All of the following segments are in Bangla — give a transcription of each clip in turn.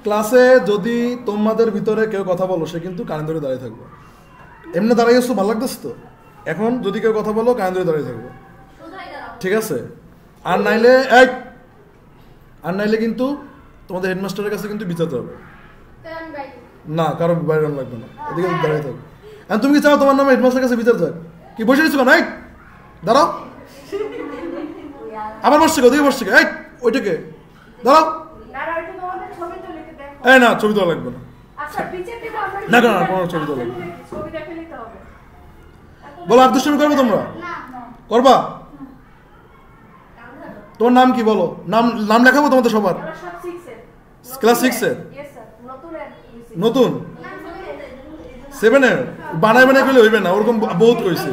ক্লাসে যদি তোমাদের ভিতরে কেউ কথা বলো সে কিন্তু কানে ধরে দাঁড়িয়ে থাকবে। এমনি দাঁড়িয়ে আসছো, ভালো লাগতেছে তো? এখন যদি কেউ কথা বলো কানে ধরে দাঁড়িয়ে থাকবে, ঠিক আছে? আর নাইলে কিন্তু তোমাদের হেডমাস্টারের কাছে কিন্তু বিচারতে হবে না, কারো বাইরে লাগবে না, এদিকে দাঁড়িয়ে থাকবে। এখন তুমি কি চাও তোমার নামে হেডমাস্টারের কাছে বিচার যাক? কি বসে গেছো কেন? দাঁড়াও, আবার বসছে, ওদিকে বসছে, ওইটাকে দাঁড়াও। না, ছবি তোলা লাগবে না, না না কোনো ছবি তোলা লাগবে না। বলো, আর দুষ্টামি করবে তোমরা? করবা? তোমার নাম কি বলো? নাম লেখাবো তোমাদের সবার? ক্লাস 6-এর নতুন 7-এর বানায় গেলে হইবে না, ওরকম বহুত কইছে।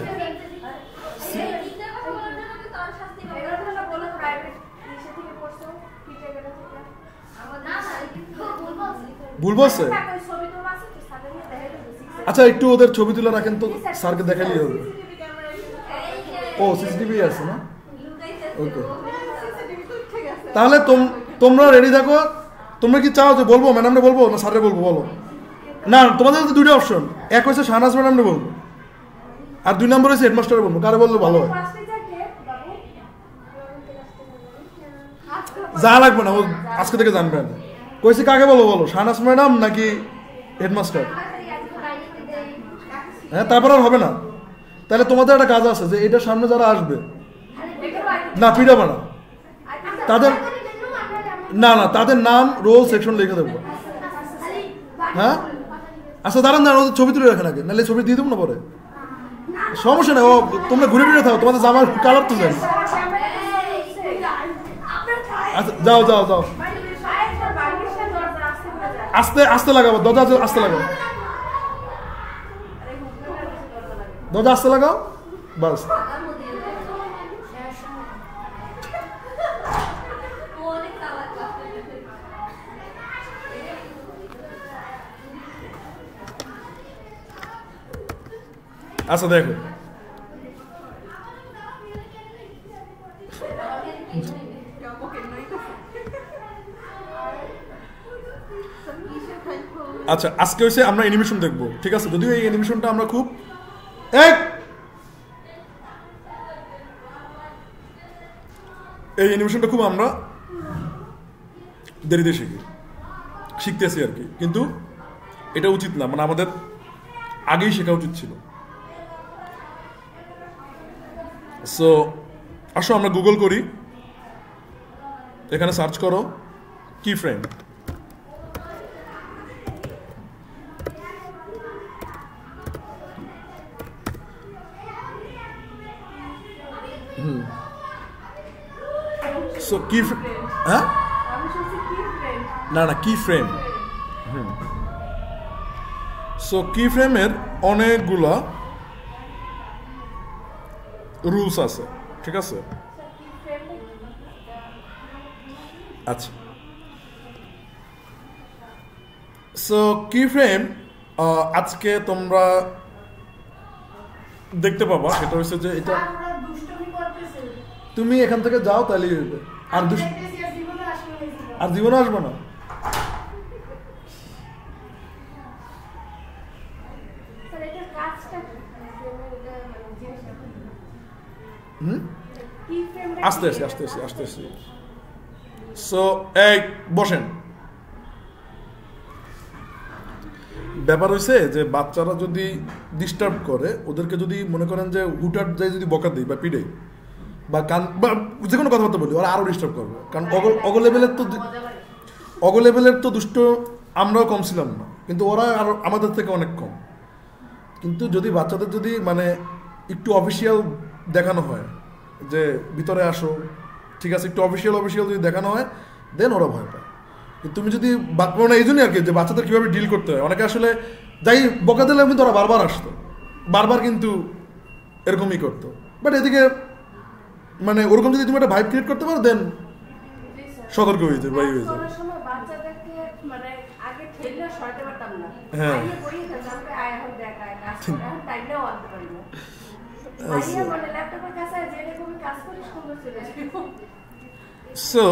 ভুল বলছে? আচ্ছা, একটু ওদের ছবি তুলে রাখেন তো, স্যারকে দেখালেই হবে। ও সিসিটিভি আছে না? ওকে, তাহলে তোমরা রেডি থাকো। তোমরা কি চাও যে বলবো ম্যাডামরে বলবো না স্যারে বলবো? বলো না, তোমাদের তো দুইটা অপশন, এক হচ্ছে শাহনাজ ম্যাডামরে বলবো, আর 2 নম্বর হচ্ছে হেডমাস্টারে বলবো। কারে বললে ভালো হয়? যা লাগবে না, ও আজকে থেকে জানবে না। কইছি কাকে বলো? বলো শাহনাজ ম্যাডাম নাকি হেডমাস্টার? হ্যাঁ, তারপর আর হবে না। তাহলে তোমাদের একটা কাজ আছে যে এটার সামনে যারা আসবে না, পিটাবে না তাদের, না তাদের নাম রোল সেকশন লিখে দেবো। হ্যাঁ, আচ্ছা দাঁড়ান ওদের ছবি তুলে রাখেন আগে, নাহলে ছবি দিয়ে দেবো না পরে। সমস্যা নেই, ও তোমরা ঘুরে ফিরে থাকো, তোমাদের জামার কালার তো জানি। আচ্ছা যাও যাও যাও, আস্তে আস্তে লাগাবো দরজা, আস্তে লাগাও দরজা, আস্তে লাগাও বাস। আচ্ছা দেখো, আচ্ছা আজকে হচ্ছে আমরা অ্যানিমেশন দেখবো, ঠিক আছে? যদিও এই অ্যানিমেশনটা আমরা খুব আমরা দেরিতে শিখতেছি আর কি, কিন্তু এটা উচিত না, মানে আমাদের আগেই শেখা উচিত ছিল। সো আসো আমরা গুগল করি, এখানে সার্চ করো কি ফ্রেম। সো কি, হ্যাঁ না কি ফ্রেম। সো কি ফ্রেমের অনেকগুলা রুলস আছে, ঠিক আছে? আচ্ছা, সো কি ফ্রেম আজকে তোমরা দেখতে পাবা, সেটা হচ্ছে যে এটা তুমি এখান থেকে যাও তাহলেই হইবে, আর জীবনে আসবো না। আস্তে আস্তে। সো এই বসেন। ব্যাপার হয়েছে যে বাচ্চারা যদি ডিস্টার্ব করে, ওদেরকে যদি মনে করেন যে হুটার যাই যদি বকা দিই বা পিড়ে বা কান বা যে কোনো কথাবার্তা বলি, ওরা আরও ডিস্টার্ব করবে। কারণ অগ লেভেলের তো দুষ্ট আমরাও কম ছিলাম না, কিন্তু ওরা আরো আমাদের থেকে অনেক কম। কিন্তু যদি বাচ্চাদের যদি মানে একটু অফিসিয়াল দেখানো হয় যে ভিতরে আসো, ঠিক আছে, একটু অফিসিয়াল যদি দেখানো হয়, দেন ওরা ভয় পায়। কিন্তু তুমি যদি মানে এই জন্যই আর কি যে বাচ্চাদের কীভাবে ডিল করতে হয়, অনেকে আসলে যাই বকা দিলে কিন্তু ওরা বারবার আসতো, বারবার কিন্তু এরকমই করতো। বাট এদিকে মানে ওরকম যদি তুমি একটা ভাইব ক্রিয়েট করতে পারো, দেন সতর্ক হয়ে যাবে, ভাই হয়ে যাবে। হ্যাঁ, সো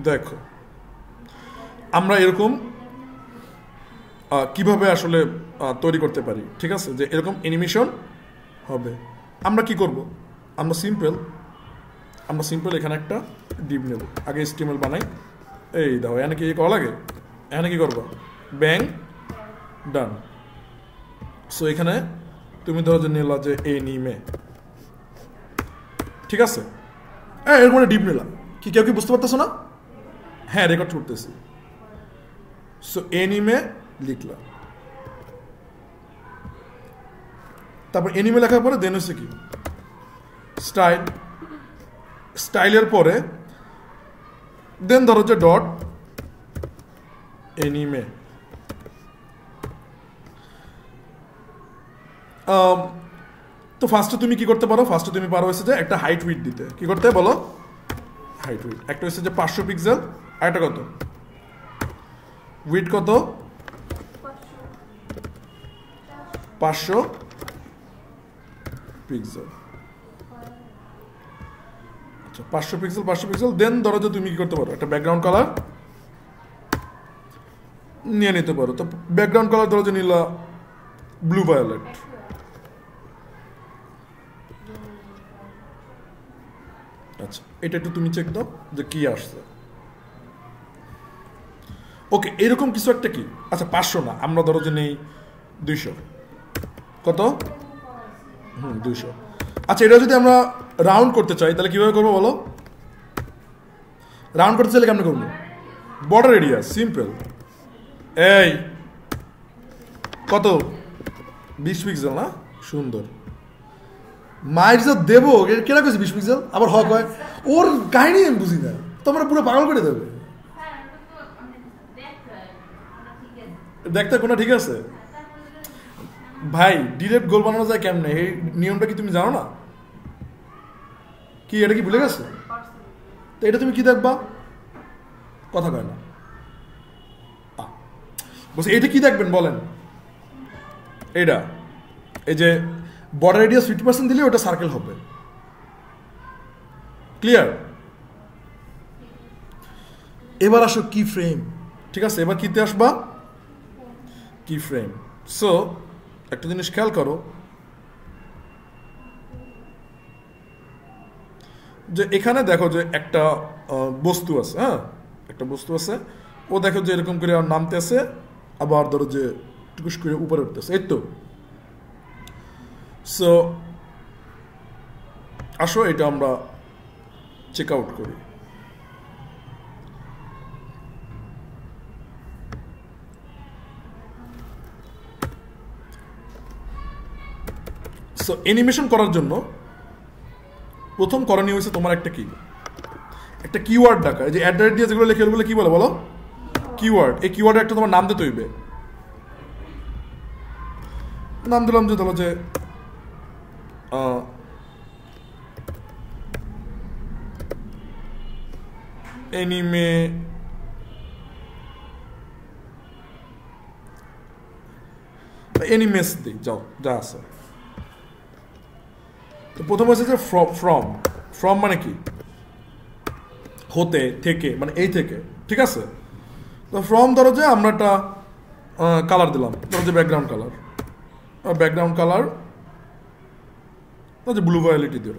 দেখো আমরা এরকম কিভাবে আসলে তৈরি করতে পারি, ঠিক আছে, যে এরকম অ্যানিমেশন হবে। আমরা কি করব, আমরা সিম্পল এখানে একটা ডিপ নেব, আগে HTML বানাই। এই দেখো এখানে কি করা লাগে, এখানে কি করবো, ব্যাং ডান। সো এখানে তুমি ধরো যে নিলা যে এনিমে, ঠিক আছে, এরকম একটা ডিপ নিলাম। কি কেউ কি বুঝতে পারতেছো না? হ্যাঁ, রেকর্ড করতেছি। সো এনিমে লিখলাম, তারপর এনিমে লেখার পরে দেন হচ্ছে কি স্টাইলের পরে দেন ধরো যে ডট এনিমে। তো ফার্স্টে তুমি কি করতে পারো, ফার্স্টে তুমি পারো হচ্ছে যে একটা হাইট উইডথ দিতে। কি করতে বলো, হাইট উইডথ একটা হচ্ছে যে 500 পিক্সেল, আর একটা কত উইডথ, কত 500 পিক্সেল। আচ্ছা 500 পিক্সেল। দেন ধরো যে তুমি কি করতে পারো, একটা ব্যাকগ্রাউন্ড কালার নিয়ে নিতে পারো। তো ব্যাকগ্রাউন্ড কালার ধরো যে নিলা ব্লু ভায়োলেট। আচ্ছা এটা একটু তুমি চেক দাও যে কি আসছে। ওকে, এরকম কিছু একটা কি, আচ্ছা 500 না, আমরা ধরো যে নেই 200। কত? 200। আচ্ছা এটা যদি আমরা রাউন্ড করতে চাই তাহলে কিভাবে করবো বলো? রাউন্ড করতে চাইলে কেমন করবো? Border area, simple. এই কত 20 পিক্সেল না, সুন্দর। মাইর যা দেবো কেনা কইছে 20 পিক্সেল, আবার হক হয় ওর কাহিনী আমি বুঝি না, তোমরা পুরো পাগল করে দেবে। দেখতে কোনো ঠিক আছে ভাই, ডিরেক্ট গোল বানানো যায় কেমনে, এই নিয়মটা কি তুমি জানো না? কি এটা কি ভুলে গেছো? তো এটা তুমি কি দেখবা, কথা কয় না বলছে। এটা কি দেখবেন বলেন? এটা এই যে বর্ডার রেডিয়াস 50% দিলে ওটা সার্কেল হবে, ক্লিয়ার? এবার আসো কি ফ্রেম, ঠিক আছে, এবার কিতে আসবা কি ফ্রেম। সো একটা জিনিস খেয়াল করো যে এখানে দেখো যে একটা বস্তু আছে, হ্যাঁ একটা বস্তু আছে, ও দেখো যে এরকম করে নামতে আছে, আবার ধরো যে টুকুস করে উপরে উঠতেছে, এই তো। সো আসো এটা আমরা চেক আউট করি। সো অ্যানিমেশন করার জন্য প্রথম করণীয় হয়েছে তোমার একটা কিওয়ার্ড ডাকা। এই যে অ্যাড্রেস দিয়ে যেগুলো লেখে ওগুলো কি বলে বলো? কিওয়ার্ড। এই কিওয়ার্ডে একটা তোমার নাম দিতে হইবে। নাম দিলাম যে ধরো যে এনিমে এনিমেস দিই, যাও যা আছে। তো প্রথম হচ্ছে যে ফ্রম মানে কি, হতে, থেকে, মানে এই থেকে, ঠিক আছে। তো ফ্রম ধরো যে আমরা একটা কালার দিলাম, ধরো যে ব্যাকগ্রাউন্ড কালার যে ব্লু ভায়োলেটই দিল।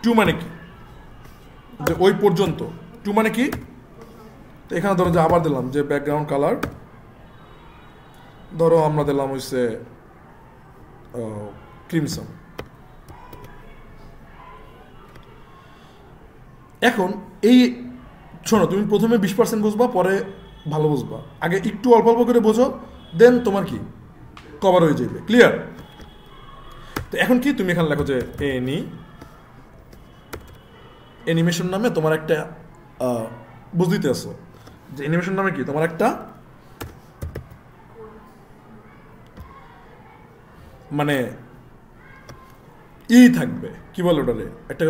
টু মানে কি, যে ওই পর্যন্ত। টু মানে কি, তো এখানে ধরো যে আবার দিলাম যে ব্যাকগ্রাউন্ড কালার, ধরো আমরা দিলাম হচ্ছে ক্রিমসন। এখন এই শোনো, তুমি প্রথমে 20% বুঝবা, পরে ভালো বুঝবা। আগে একটু অল্প অল্প করে বোঝো, দেন তোমার কি কভার হয়ে যাবে, ক্লিয়ার? তো এখন কি তুমি এখানে লেখো যে অ্যানিমেশন নামে তোমার একটা বুঝতে আসো যে অ্যানিমেশন নামে কি তোমার একটা মানে থাকবে, কি বলে ওটারে, একটা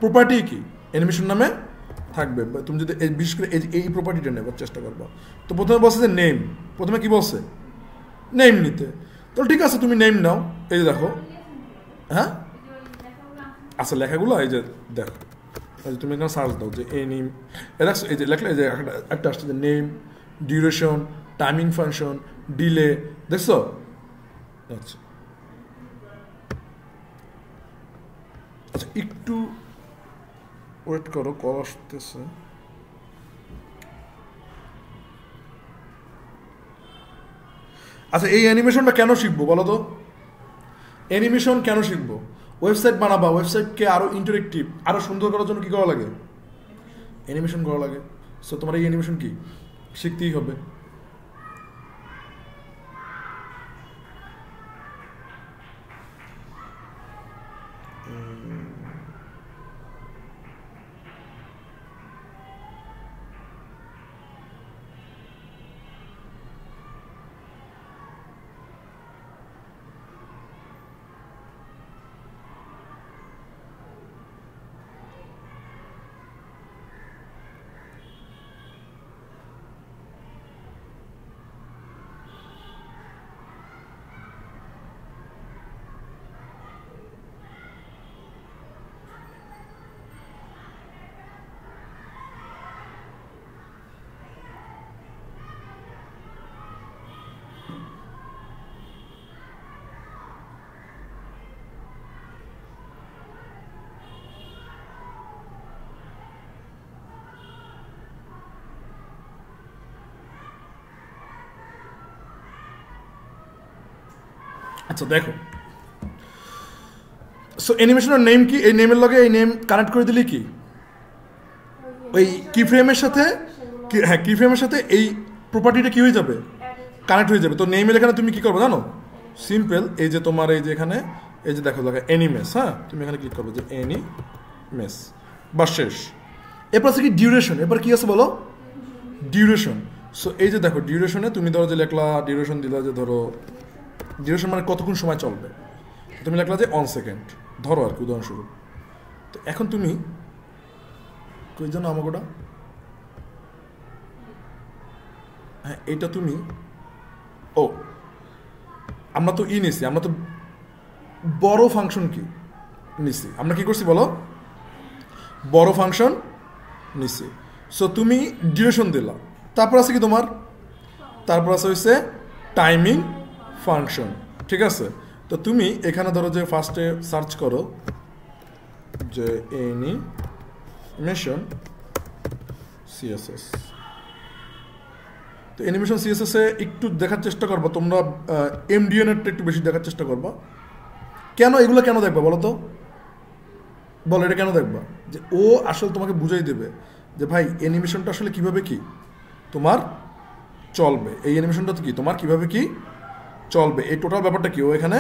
প্রপার্টি কি অ্যানিমেশন নামে থাকবে। তুমি যদি বিশেষ করে এই প্রপার্টিটা নেবার চেষ্টা করবা। তো প্রথমে বলছে যে নেম, প্রথমে কি বলছে নেম নিতে। তো ঠিক আছে তুমি নেম নাও, এই দেখো, হ্যাঁ আচ্ছা লেখাগুলো এই যে দেখো, তুমি এখানে সার্চ দাও যে এনি, দেখছো এই যে লেখলে, এই যে একটা আসছে যে name, duration, timing function, delay, দেখছো? আচ্ছা আচ্ছা একটু ওয়েট করো, কল আসতেছে। আচ্ছা এই অ্যানিমেশনটা কেন শিখবো বলো তো? অ্যানিমেশন কেন শিখবো? ওয়েবসাইট বানাবা, ওয়েবসাইটকে আরো ইন্টারেক্টিভ, আরো সুন্দর করার জন্য কি করা লাগে? অ্যানিমেশন করা লাগে। সো তোমার এই অ্যানিমেশন কি শিখতেই হবে। আচ্ছা দেখো, সো অ্যানিমেশনের নেম কি? এই নেমের লগে এই নেম কানেক্ট করে দিলে কি ওই কি ফ্রেমের সাথে, হ্যাঁ কি ফ্রেমের সাথে এই প্রপার্টিটা কি হয়ে যাবে, কানেক্ট হয়ে যাবে। তো নেমের এখানে তুমি কি করবে জানো? সিম্পল, এই যে তোমার এই যে এখানে এই যে দেখো দেখো অ্যানিমেস, হ্যাঁ তুমি এখানে ক্লিক করবে যে অ্যানিমেস, বা শেষ। এরপর আছে কি ডিউরেশন, এরপর কি আছে বলো? ডিউরেশন। সো এই যে দেখো ডিউরেশনে তুমি ধরো যে লেখলা, ডিউরেশন দিলা যে ধরো ডিউরেশন মানে কতক্ষণ সময় চলবে, তুমি লেখলা যে 1 সেকেন্ড ধরো আর কি উদাহরণস্বরূপ। তো এখন তুমি কই জানো আমাকে ওটা, হ্যাঁ এইটা তুমি, ও আমরা তো নিছি, আমরা তো বড় ফাংশন কি নিছি, আমরা কি করছি বলো? বড় ফাংশন নিছি। সো তুমি ডিউরেশন দিলা, তারপর আছে কি তোমার, তারপর আছে হচ্ছে টাইমিং ফাংশন, ঠিক আছে? তো তুমি এখানে ধরো যে ফার্স্টে সার্চ করো যে অ্যানিমেশন সিএসএস। তো অ্যানিমেশন সিএসএস এ একটু দেখার চেষ্টা করবা তোমরা, এমডিএনএরটা একটু বেশি দেখার চেষ্টা করবা। কেন এগুলো কেন দেখবা বলো তো? বলো এটা কেন দেখবা? যে ও আসলে তোমাকে বুঝাই দেবে যে ভাই অ্যানিমেশনটা আসলে কিভাবে কি তোমার চলবে, এই অ্যানিমেশনটা কি তোমার কিভাবে কি চলবে, এই টোটাল ব্যাপারটা কি ও এখানে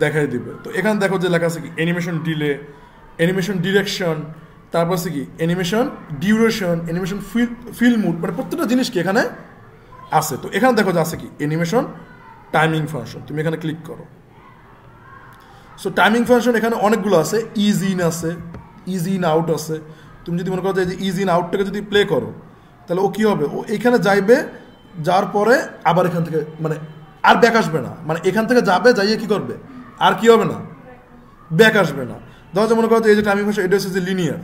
দেখাই দিবে। তো এখানে দেখো যে লেখা আছে কি অ্যানিমেশন ডিলে, অ্যানিমেশন ডিরেকশন, তারপর আছে কি animation duration, animation fill mode, মানে প্রত্যেকটা জিনিস কি এখানে আছে। তো এখানে দেখো যে আছে কি অ্যানিমেশন টাইমিং ফাংশন, তুমি এখানে ক্লিক করো। সো টাইমিং ফাংশন এখানে অনেকগুলো আছে, ইজ ইন আছে, ইজ ইন আউট আছে। তুমি যদি মনে করো যে ইজ ইন আউটটাকে যদি প্লে করো তাহলে ও কি হবে, ও এইখানে যাইবে, যার পরে আবার এখান থেকে মানে আর ব্যাক আসবে না, মানে এখান থেকে যাবে যাইয়ে কি করবে আর কি হবে না, ব্যাক আসবে না। ধরো যে মনে করো যে এই যে টাইমিং ফাংশন এটা হচ্ছে যে লিনিয়ার,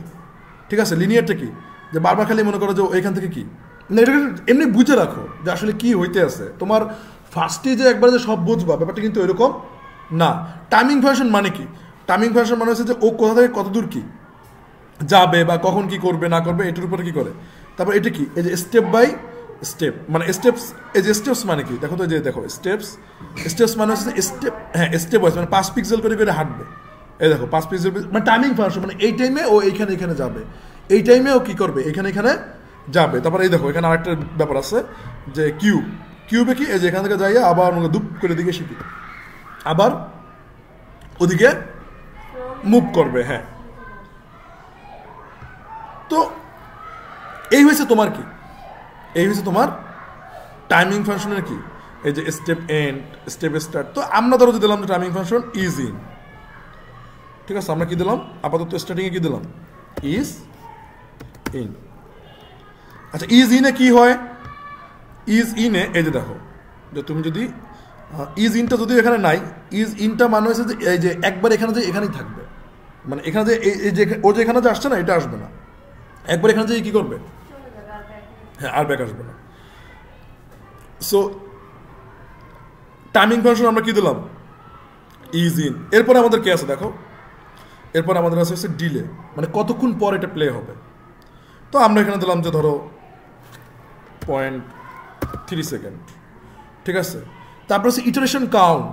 ঠিক আছে? লিনিয়ারটা কি, যে বারবার খালি মনে করো যে এখান থেকে কি, না এটাকে এমনি বুঝে রাখো যে আসলে কি হইতে আছে। তোমার ফার্স্টে যে একবার যে সব বুঝবা ব্যাপারটা কিন্তু এরকম না। টাইমিং ফাংশন মানে কি? টাইমিং ফাংশন মানে হচ্ছে যে ও কোথা থেকে কত দূর কি যাবে বা কখন কি করবে না করবে এটার উপরে কি করে। তারপর এটা কি, এই যে স্টেপ বাই স্টেপ, মানে স্টেপস, এই যে স্টেপস মানে কি দেখো তো, যে দেখো স্টেপস, স্টেপস মানে হচ্ছে স্টেপ, হ্যাঁ স্টেপ ওয়াইজ মানে 5 পিক্সেল করে করে হাঁটবে। এই দেখো 5 পিক্সেল, মানে টাইমিং ফাংশন মানে এই টাইমে ও এইখানে এখানে যাবে, এই টাইমে ও কি করবে এখানে এখানে যাবে। তারপর এই দেখো এখানে আরেকটা ব্যাপার আছে যে কিউব, কিউবে কি এই যে এখান থেকে যাইয়া আবার দুপ করে দিকে শিখি আবার ওদিকে মুভ করবে, হ্যাঁ। তো এই হয়েছে তোমার কি, এই হয়েছে তোমার টাইমিং ফাংশনের কি, এই যে স্টেপ এন্ড, স্টেপ স্টার্ট। তো আমরা ধরো যে দিলাম যে টাইমিং ফাংশন ইজ ইন, ঠিক আছে? আমরা কি দিলাম আপাতত স্টার্টিংয়ে কি দিলাম ইজ ইন। আচ্ছা ইজ ইনে কি হয়, ইজ ইনে এই যে দেখো যে তুমি যদি ইজ ইনটা যদি এখানে নাই, ইজ ইনটা মানে হচ্ছে যে এই যে একবার এখানে যে এখানেই থাকবে, মানে এখানে যে এই যে ও যে এখানে যে আসছে না এটা আসবে না, একবার এখানে যে কি করবে, হ্যাঁ আর ব্যাক আসবে না। সো টাইমিং ফাংশন আমরা কি দিলাম, ইজ ইন। এরপরে আমাদের কি আছে দেখো, এরপর আমাদের আছে হচ্ছে ডিলে, মানে কতক্ষণ পর এটা প্লে হবে। তো আমরা এখানে দিলাম যে ধরো 0.3 সেকেন্ড, ঠিক আছে। তারপর হচ্ছে ইটারেশন কাউন্ট।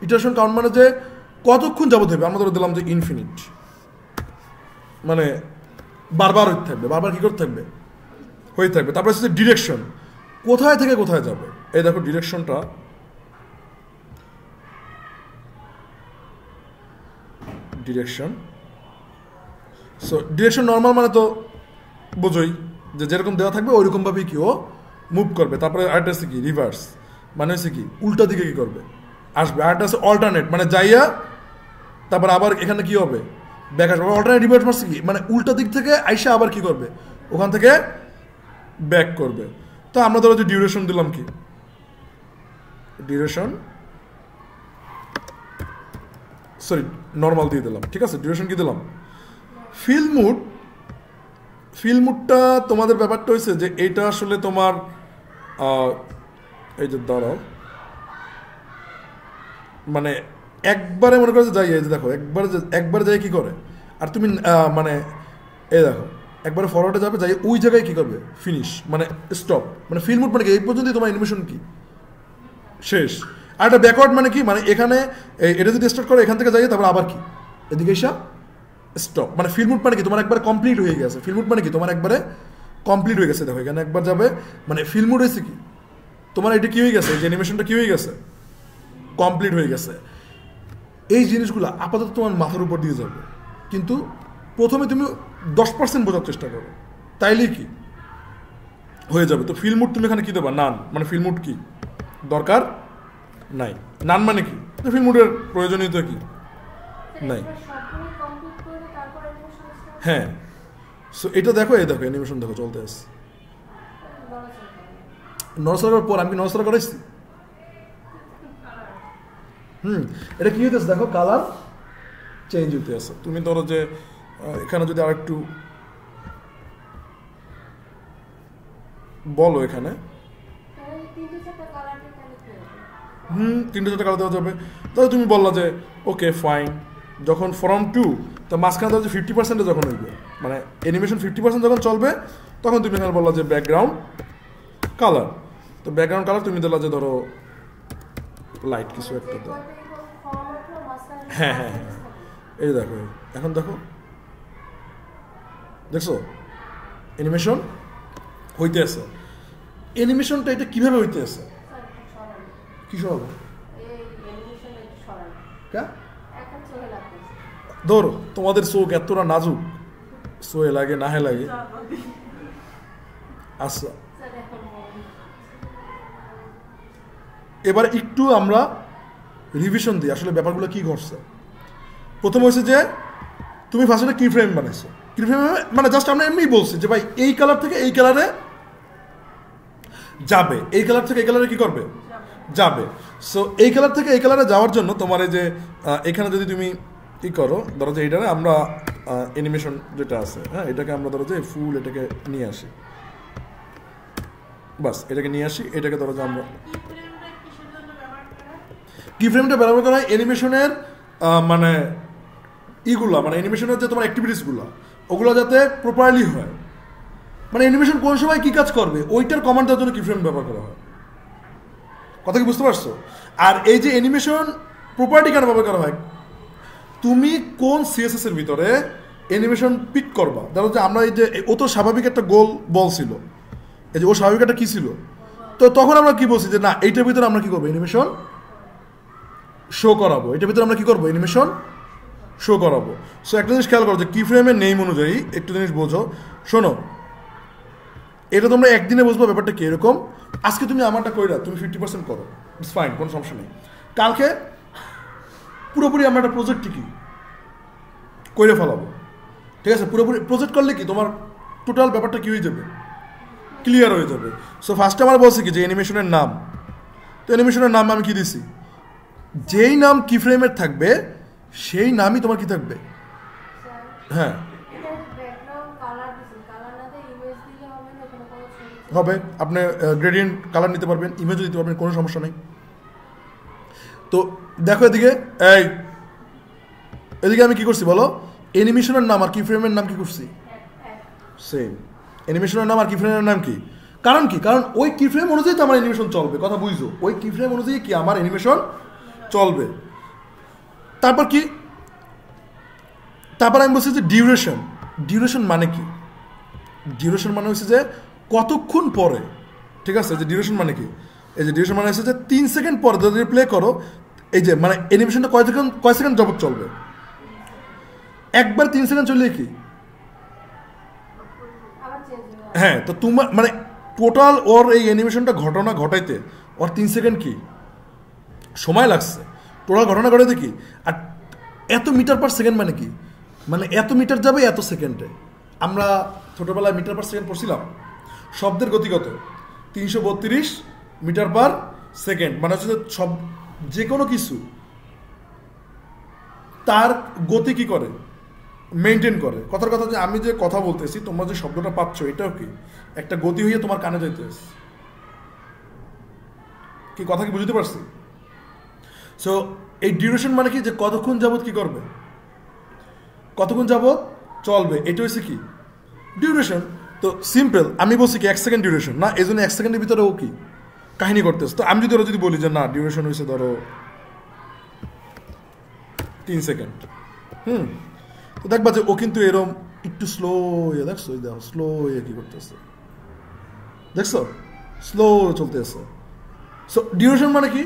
ইটারেশন কাউন্ট মানে যে কতক্ষণ যাবত হবে, আমরা ধরো দিলাম যে ইনফিনিট, মানে বারবার হইতে থাকবে, বারবার কী করতে থাকবে, হয়ে থাকবে। তারপরে হচ্ছে ডিরেকশন, কোথায় থেকে কোথায় যাবে। এই দেখো ডিরেকশনটা, ডিরেকশন। সো ডিরেকশন নর্মাল মানে তো বোঝোই যে যেরকম দেওয়া থাকবে ওইরকমভাবেই কি ও মুভ করবে। তারপরে আরেকটা হচ্ছে কি রিভার্স, মানে হচ্ছে কি উল্টা দিকে কি করবে, আসবে। আরেকটা হচ্ছে অল্টারনেট, মানে যাইয়া তারপর আবার এখানে কি হবে, ব্যাক আসবে। অল্টারনেট রিভার্স মানে কি, মানে উল্টা দিক থেকে আইসা আবার কি করবে, ওখান থেকে ব্যাক করবে। তো আমরা ধরো যে ডিউরেশন দিলাম কি, ডিউরেশন সরি নর্মাল দিয়ে দিলাম, ঠিক আছে। ডিউরেশন কি দিলাম, ফিল মুড। ফিল মুডটা তোমাদের ব্যাপারটা হয়েছে যে এইটা আসলে তোমার এই যে দাঁড়াও, মানে একবারে মনে করো যে যাই, এই যে দেখো একবারে যাই কি করে, আর তুমি মানে এই দেখো একবারে ফরওয়ার্ডে যাবে, যাই ওই জায়গায় কি করবে, ফিনিশ মানে স্টপ। মানে ফিল মুড মানে কি এই পর্যন্তই তোমার অ্যানিমেশন কি শেষ। আর একটা ব্যাকওয়ার্ড মানে কি, মানে এখানে এটা যদি স্টার্ট করে এখান থেকে যাই তারপর আবার কি এদিকে এসা স্টপ। মানে ফিল মুড মানে কি তোমার একবার কমপ্লিট হয়ে গেছে, ফিল মুড মানে কি তোমার একবারে কমপ্লিট হয়ে গেছে। দেখো এখানে একবার যাবে, মানে ফিল মুড হয়েছে কি তোমার এটা কি হয়ে গেছে, এই যে অ্যানিমেশনটা কি হয়ে গেছে, কমপ্লিট হয়ে গেছে। এই জিনিসগুলো আপাতত তোমার মাথার উপর দিয়ে যাবে, কিন্তু প্রথমে তুমি 10% বোঝার চেষ্টা করো, তাইলেই কি হয়ে যাবে। তো ফিল মুড তুমি এখানে কি দেবা, নান, মানে ফিল মুড কি দরকার নাই। নান মানে কি, ফিল মুডের প্রয়োজনীয়তা কি নাই, হ্যাঁ। সো এটা দেখো, এই দেখো অ্যানিমেশন দেখো চলতে আসছে, নড়াচড়া করার পর আমি নড়াচড়া করাইছি, এটা কি হইতেছে দেখো, কালার চেঞ্জ হইতে আছে। তুমি ধরো যে এখানে যদি আর একটু বলো, এখানে 3-4টা কালার দেওয়া যাবে। তাহলে তুমি বললা যে ওকে ফাইন, যখন ফ্রম টু, তো মাঝখানে ধরো যে 50% যখন হইবে, মানে অ্যানিমেশন 50% যখন চলবে, তখন তুমি এখানে বললা যে ব্যাকগ্রাউন্ড কালার। তো ব্যাকগ্রাউন্ড কালার তুমি দিলা যে ধরো লাইট কিছু একটা দাও, হ্যাঁ হ্যাঁ হ্যাঁ, এই দেখো এখন দেখো, দেখছো অ্যানিমেশন হইতে আছে। অ্যানিমেশনটা এটা কিভাবে হইতে আছে, কি সব ধরো তোমাদের চোখ এতটা নাজুক, সোয়ে লাগে না হে লাগে। আচ্ছা এবার একটু আমরা রিভিশন দিই আসলে ব্যাপারগুলো কি ঘটছে। প্রথম হয়েছে যে তুমি ফার্স্টে কি ফ্রেম বানাইছো, কি ফ্রেম মানে জাস্ট আমরা এমনি বলছি যে ভাই এই কালার থেকে এই কালারে যাবে, এই কালার থেকে এই কালারে কি করবে, যাবে। সো এই কালার থেকে এই কালারে যাওয়ার জন্য তোমার এই যে এখানে যদি তুমি কি করো, ধরো যে এইটারে আমরা অ্যানিমেশন যেটা আছে, হ্যাঁ এটাকে আমরা ধরো যে ফুল এটাকে নিয়ে আসি, বাস এটাকে নিয়ে আসি, এটাকে ধরো যে আমরা কি ফ্রেমটা ব্যবহার করা হয় অ্যানিমেশনের মানে ইগুলা, মানে অ্যানিমেশনের যে তোমার অ্যাক্টিভিটিসগুলো ওগুলো যাতে প্রপারলি হয়, মানে অ্যানিমেশন কোন সময় কী কাজ করবে ওইটার কমান্ড দেওয়ার জন্য কি ফ্রেম ব্যবহার করা হয়। কথা কি বুঝতে পারছো? আর এই যে অ্যানিমেশন প্রপার্টি কেন ব্যবহার করা হয়, তুমি কোন সিএসএস এর ভিতরে অ্যানিমেশন পিক করবা। ধরো যে আমরা এই যে ও তো স্বাভাবিক একটা গোল বল ছিল, এই যে ও স্বাভাবিক একটা কী ছিল, তো তখন আমরা কি বলছি যে না এইটার ভিতরে আমরা কি করবো, অ্যানিমেশন শো করাবো, এটার ভিতরে আমরা কি করবো, অ্যানিমেশন শো করাবো। সো একটা জিনিস খেয়াল করো যে কি ফ্রেমের নেম অনুযায়ী একটু জিনিস বোঝো। শোনো এটা তোমরা একদিনে বুঝবো ব্যাপারটা কি এরকম। আজকে তুমি আমারটা কইরা তুমি 50% করো, ইটস ফাইন, কোনো সমস্যা নেই। কালকে পুরোপুরি আমরা একটা প্রজেক্ট কি করে ফেলাবো, ঠিক আছে। পুরোপুরি প্রজেক্ট করলে কি তোমার টোটাল ব্যাপারটা কি হয়ে যাবে, ক্লিয়ার হয়ে যাবে। সো ফার্স্টে আমার বলছি কি যে অ্যানিমেশনের নাম, তো অ্যানিমেশনের নাম আমি কি দিছি, যেই নাম কি ফ্রেমের থাকবে সেই নামই তোমার কি থাকবে, হ্যাঁ হবে, আপনি গ্রেডিয়েন্ট কালার নিতে পারবেন, ইমেজও দিতে পারবেন, কোনো সমস্যা নেই। তো দেখো এদিকে, এদিকে আমি কি করছি বলো, অ্যানিমেশনের নাম আর কি ফ্রেমের নাম কি করছি সেম। অ্যানিমেশনের নাম আর কি ফ্রেমের নাম কি, কারণ কি, কারণ ওই কি ফ্রেম অনুযায়ী তো আমার অ্যানিমেশন চলবে, কথা বুঝছো, ওই কি ফ্রেম অনুযায়ী কি আমার অ্যানিমেশন চলবে। তারপর কি, তারপর আমি বলছি যে ডিউরেশন। ডিউরেশন মানে কি, ডিউরেশন মানে হচ্ছে যে কতক্ষণ পরে, ঠিক আছে, যে ডিউরেশন মানে কি, এই যে ডিউরেশন মানে হচ্ছে যে 3 সেকেন্ড পরে যদি প্লে করো, এই যে মানে অ্যানিমেশনটা কয় সেকেন্ড যাবত চলবে, একবার 3 সেকেন্ড চললে কি, হ্যাঁ, তো তোমার মানে টোটাল ওর এই অ্যানিমেশনটা ঘটনা ঘটাইতে ওর 3 সেকেন্ড কি সময় লাগছে, টোটাল ঘটনা ঘটাইতে কি। আর এত মিটার পার সেকেন্ড মানে কি, মানে এত মিটার যাবে এত সেকেন্ডে। আমরা ছোটোবেলায় মিটার পার সেকেন্ড পড়ছিলাম, শব্দের গতি কত 332 মিটার পার সেকেন্ড, মানে হচ্ছে সব যে কোনো কিছু তার গতি কি করে মেনটেন করে। কথার কথা যে আমি যে কথা বলতেছি, তোমরা যে শব্দটা পাচ্ছ এটাও কি একটা গতি হয়ে তোমার কানে যাইতেছে, কি কথা কি বুঝতে পারছি। সো এই ডিউরেশন মানে কি, যে কতক্ষণ যাবত কি করবে, কতক্ষণ যাবত চলবে, এটা হচ্ছে কি ডিউরেশন। তো সিম্পল, আমি বলছি কি 1 সেকেন্ড ডিউরেশন না, এই জন্য 1 সেকেন্ডের ভিতরে ও কি কাহিনী করতেছে। তো আমি যদি ওরা যদি বলি যে না ডিউরেশন হয়েছে ধরো 3 সেকেন্ড, তো দেখবা যে ও কিন্তু এরম একটু স্লো হয়ে, দেখছো দেখো স্লো হয়ে কি করতেছে, দেখছো স্লো চলতেছে। সো ডিউরেশন মানে কি,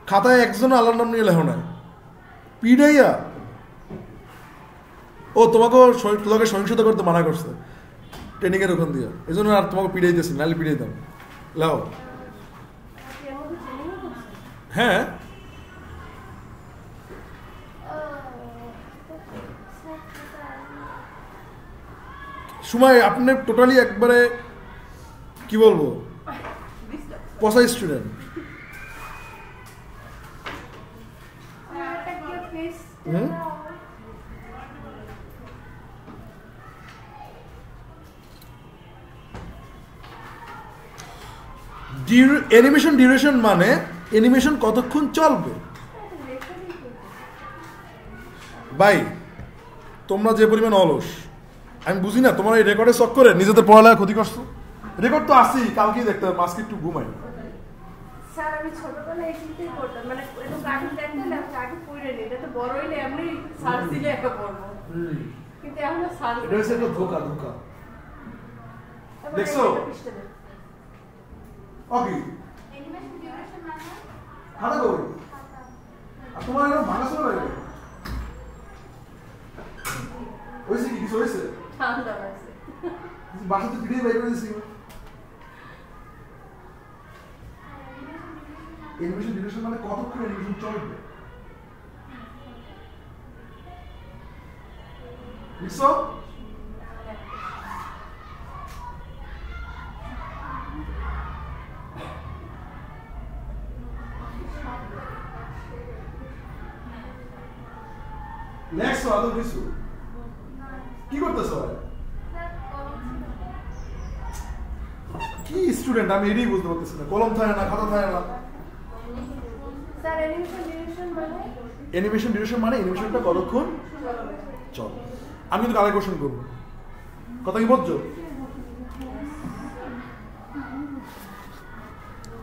খাতায় একজন আল্লাহর নাম নিয়ে লেখো না, পিডাইয়া ও তোমাকে লোকে সহিংসতা করতে মানা করছে ট্রেনিংয়ের ওখান দিয়ে, এই জন্য আর তোমাকে পিড়াইতেছি, নাহলে পিড়াই দাম লাও। হ্যাঁ সময় আপনি টোটালি একবারে কি বলবো পচা স্টুডেন্ট। অ্যানিমেশন ডিউরেশন মানে অ্যানিমেশন কতক্ষণ চলবে। ভাই তোমরা যে পরিমাণ অলস, আমি বুঝি না, তোমার এই রেকর্ডে শখ করে নিজেদের পড়ালেখা ক্ষতি করছো। রেকর্ড তো আসি, কালকেই দেখতে হবে, আজকে একটু ঘুমাই। স্যার আমি ছোটবেলায় এই চিন্তাই করতাম, মানে এত কার্টুন দেখতাম না, আগে পড়ে নি, এটা তো বড় হইলে এমনি সার্চ দিলে একা পড়বো, কিন্তু এখন সার্চ এটা হচ্ছে একটা ধোকা ধোকা। দেখছো ওকে অ্যানিমেশন ডিউরেশন মানে খাতা কই আর তোমার এরকম ভাঙা ছিল না, হয়েছে কি কিছু হয়েছে, ঠান্ডা আছে বাসাতে পিড়িয়ে বাইরে করে দিয়েছি। অ্যানিমেশন ডিউরেশন মানে কতক্ষণ অ্যানিমেশন চলবে, বুঝছো? লেখছো আদৌ কিছু কি করতেছো, কি স্টুডেন্ট আমি এটাই বুঝতে পারতেছি না, কলম থাকে না খাতা থাকে না। স্যার অ্যানিমেশন ডিউরেশন মানে অ্যানিমেশন ডিউরেশন মানে অ্যানিমেশনটা কতক্ষণ চল। আমি কিন্তু আরেক কোশ্চেন করবো, কথা কি বলছো?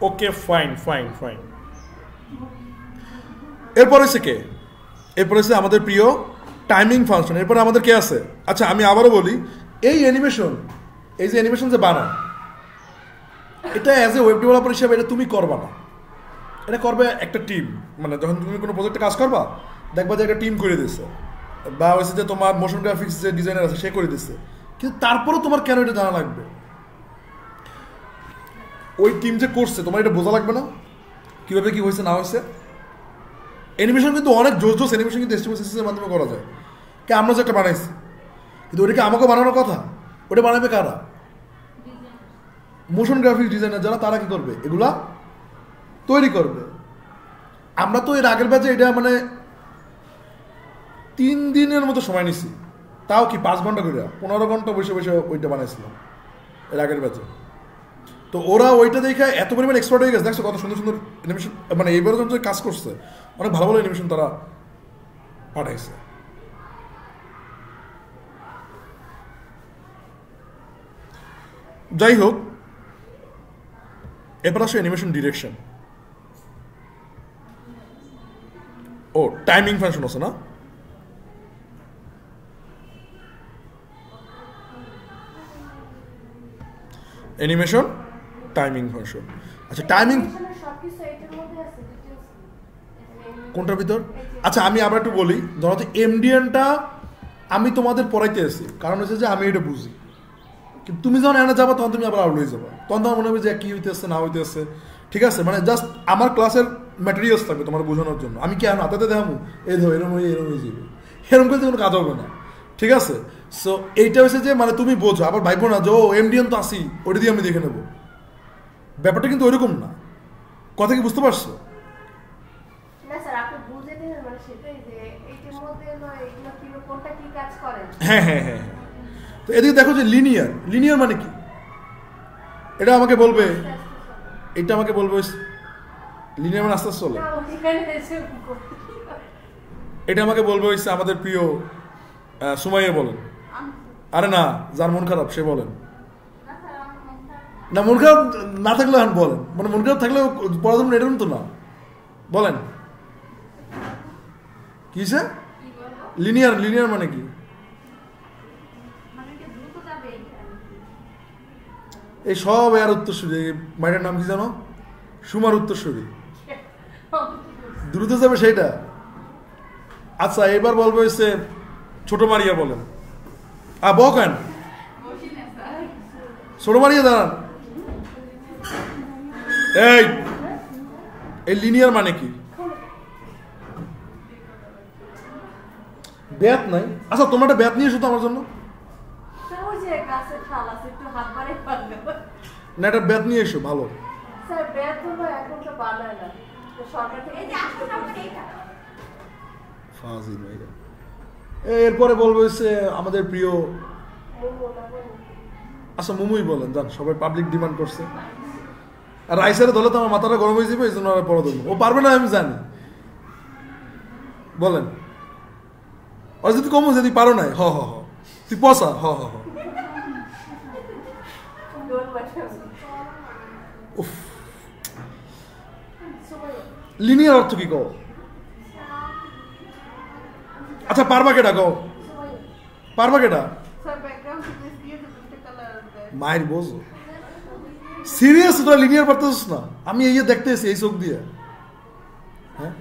Okay fine fine fine. এরপর হচ্ছে কে, এরপর হচ্ছে আমাদের প্রিয় টাইমিং ফাংশন। এরপরে আমাদের কে আছে, আচ্ছা আমি আবারও বলি, এই অ্যানিমেশন, এই যে অ্যানিমেশন যে বানায়, এটা অ্যাজ এ ওয়েব ডেভেলপার হিসাবে এটা তুমি করবা না, এটা করবে একটা টিম। মানে যখন তুমি কোনো প্রজেক্টে কাজ করবা, দেখবা যে একটা টিম করে দিচ্ছে, বা হচ্ছে যে তোমার মোশন গ্রাফিক্স যে ডিজাইনার আছে সে করে দিচ্ছে, কিন্তু তারপরেও তোমার কেন এটা জানা লাগবে, ওই টিম যে করছে তোমার এটা বোঝা লাগবে না কীভাবে কী হয়েছে না হয়েছে। অ্যানিমেশন কিন্তু অনেক জোস জোস অ্যানিমেশন কিন্তু এসটিএমএল মাধ্যমে করা যায়, কে আমরা যে একটা বানাইছি, কিন্তু ওটাকে আমাকে বানানোর কথা, ওটা বানাবে কারা, মোশন গ্রাফিক্স ডিজাইনার যারা, তারা কি করবে এগুলা তৈরি করবে। আমরা তো এর আগের ব্যাচে এটা মানে 3 দিনের মতো সময় নিছি, তাও কি 5 ঘন্টা করে 15 ঘন্টা বসে বসে ওইটা বানাইছিলাম এর আগের ব্যাচে। তো ওরা ওইটা দেখে এত পরিমাণ এক্সপার্ট হয়ে গেছে, দেখছো কত সুন্দর সুন্দর অ্যানিমেশন, মানে এইবারে যখন কাজ করছে অনেক ভালো ভালো অ্যানিমেশন তারা পাঠাইছে। যাই হোক, এরপর আসে অ্যানিমেশন ডিরেকশন। ও টাইমিং ফাংশন আছে না? Animation timing function. আচ্ছা টাইমিং কোনটার ভিতর? আচ্ছা আমি আবার একটু বলি, ধরো তো এমডিএনটা আমি তোমাদের পড়াইতে আসি, কারণ হচ্ছে যে আমি এটা বুঝি, কিন্তু তুমি যখন এনে যাবো তখন তুমি আবার আউট হয়ে যাবো, তখন তোমার মনে হবে যে কী হইতেছে না হইতেছে। ঠিক আছে, মানে জাস্ট আমার ক্লাসের ম্যাটেরিয়ালস থাকবে তোমার বোঝানোর জন্য, আমি কি এখন হাতাতে দেখাবো এই ধরো এরম হয়ে যাবে, এরকম করতে কোনো কাজ হবে না। ঠিক আছে, সো এইটা হচ্ছে যে মানে তুমি বোঝো, আবার ভাইবো না যে ও এমডিএন তো আসি ওটা দিয়ে আমি দেখে নেবো, ব্যাপারটা কিন্তু ওইরকম না। কথা কি বুঝতে পারছো? হ্যাঁ হ্যাঁ হ্যাঁ। তো এদিকে দেখো যে লিনিয়ার, লিনিয়ার মানে কি এটা আমাকে বলবে, এটা আমাকে বলবে লিনিয়ার মানে আস্তে আস্তে চলে, এটা আমাকে বলবে হচ্ছে আমাদের প্রিয় সুমাইয়া বলেন। আরে না, যার মন খারাপ সে বলেন না, মন খারাপ না থাকলে এখন বলেন, মানে মন খারাপ থাকলেও পড়াশোনা এটা তো না, বলেন কি সে লিনিয়ার, লিনিয়ার মানে কি? এই সব এর উত্তরসূরি, মায়ের নাম কি জানো? সুমার উত্তরসূরি, দ্রুত যাবে সেইটা। আচ্ছা এবার বলবো হচ্ছে ছোট মারিয়া বলেন। বকেন ছোট মারিয়া দাঁড়ান। এই লিনিয়ার মানে কি? ব্যাত নাই? আচ্ছা তোমার একটা ব্যাত নিয়ে এসো তো আমার জন্য, না একটা ব্যাত নিয়ে এসো ভালো। এরপরে বলবো হচ্ছে আমাদের প্রিয়, আচ্ছা মুমুই বলেন, জান সবাই পাবলিক ডিমান্ড করছে। আর রাইসারে ধরলে তো আমার মাথাটা গরম হয়ে যাবে, এই জন্য পড়া ধরবো, ও পারবে না আমি জানি। বলেন ও যদি কমো যদি পারো নাই, হ হ হ তুই পসা, হ হ হ। লিনিয়ার অর্থ কি কও? আচ্ছা পারবা কেটা কও, পারবা কেটা? মায়ের বোঝো সিরিয়াস, তোরা লিনিয়ার পারতেছিস না? আমি এই দেখতেছি এই চোখ দিয়ে। হ্যাঁ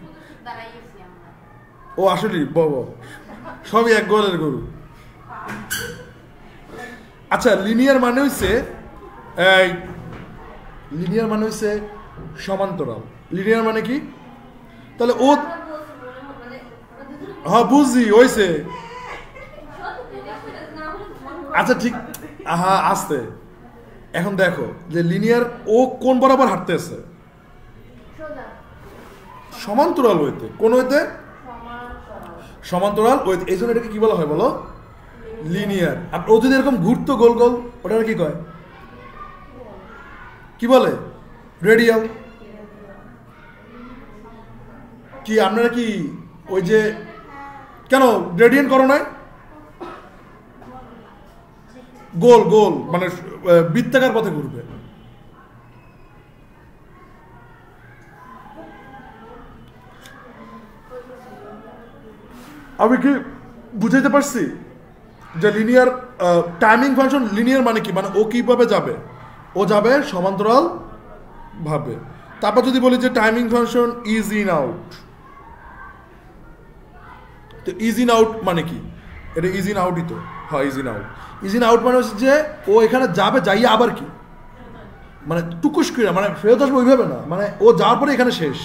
ও আসলে সবই এক গোয়ালের গরু। আচ্ছা লিনিয়ার মানে হইছে, লিনিয়ার মানে হইছে সমান্তরাল। লিনিয়ার মানে কি তাহলে? ও হ্যাঁ বুঝি হইছে। আচ্ছা ঠিক, হ্যাঁ আসতে এখন দেখো যে লিনিয়ার ও কোন বরাবর হাঁটতেছে? সমান্তরাল হইতে। কোন হইতে? সমান্তরাল হইতে। এই জন্য এটাকে কি বলা হয় বলো? লিনিয়ার। আর ও যদি এরকম ঘুরতো গোল গোল, ওটা কি কয়? কি বলে? রেডিয়াল। কি আপনারা কি ওই যে কেন গ্রেডিয়েন্ট করো নাই? গোল গোল মানে বৃত্তাকার পথে ঘুরবে। আমি কি বুঝাইতে পারছি যে লিনিয়ার টাইমিং ফাংশন? লিনিয়ার মানে কি, মানে ও কিভাবে যাবে? ও যাবে সমান্তরাল ভাবে। তারপর যদি বলি যে timing function is in out, তো ইজ ইন আউট মানে কি? এটা ইজ ইন আউটই তো। হ্যাঁ is in out. Is in out মানে হচ্ছে যে ও এখানে যাবে, যাইয়া আবার কি মানে টুকুস ক্রিয়া, মানে ফেরত আসবে ওইভাবে না, মানে ও যাওয়ার পরে এখানে শেষ,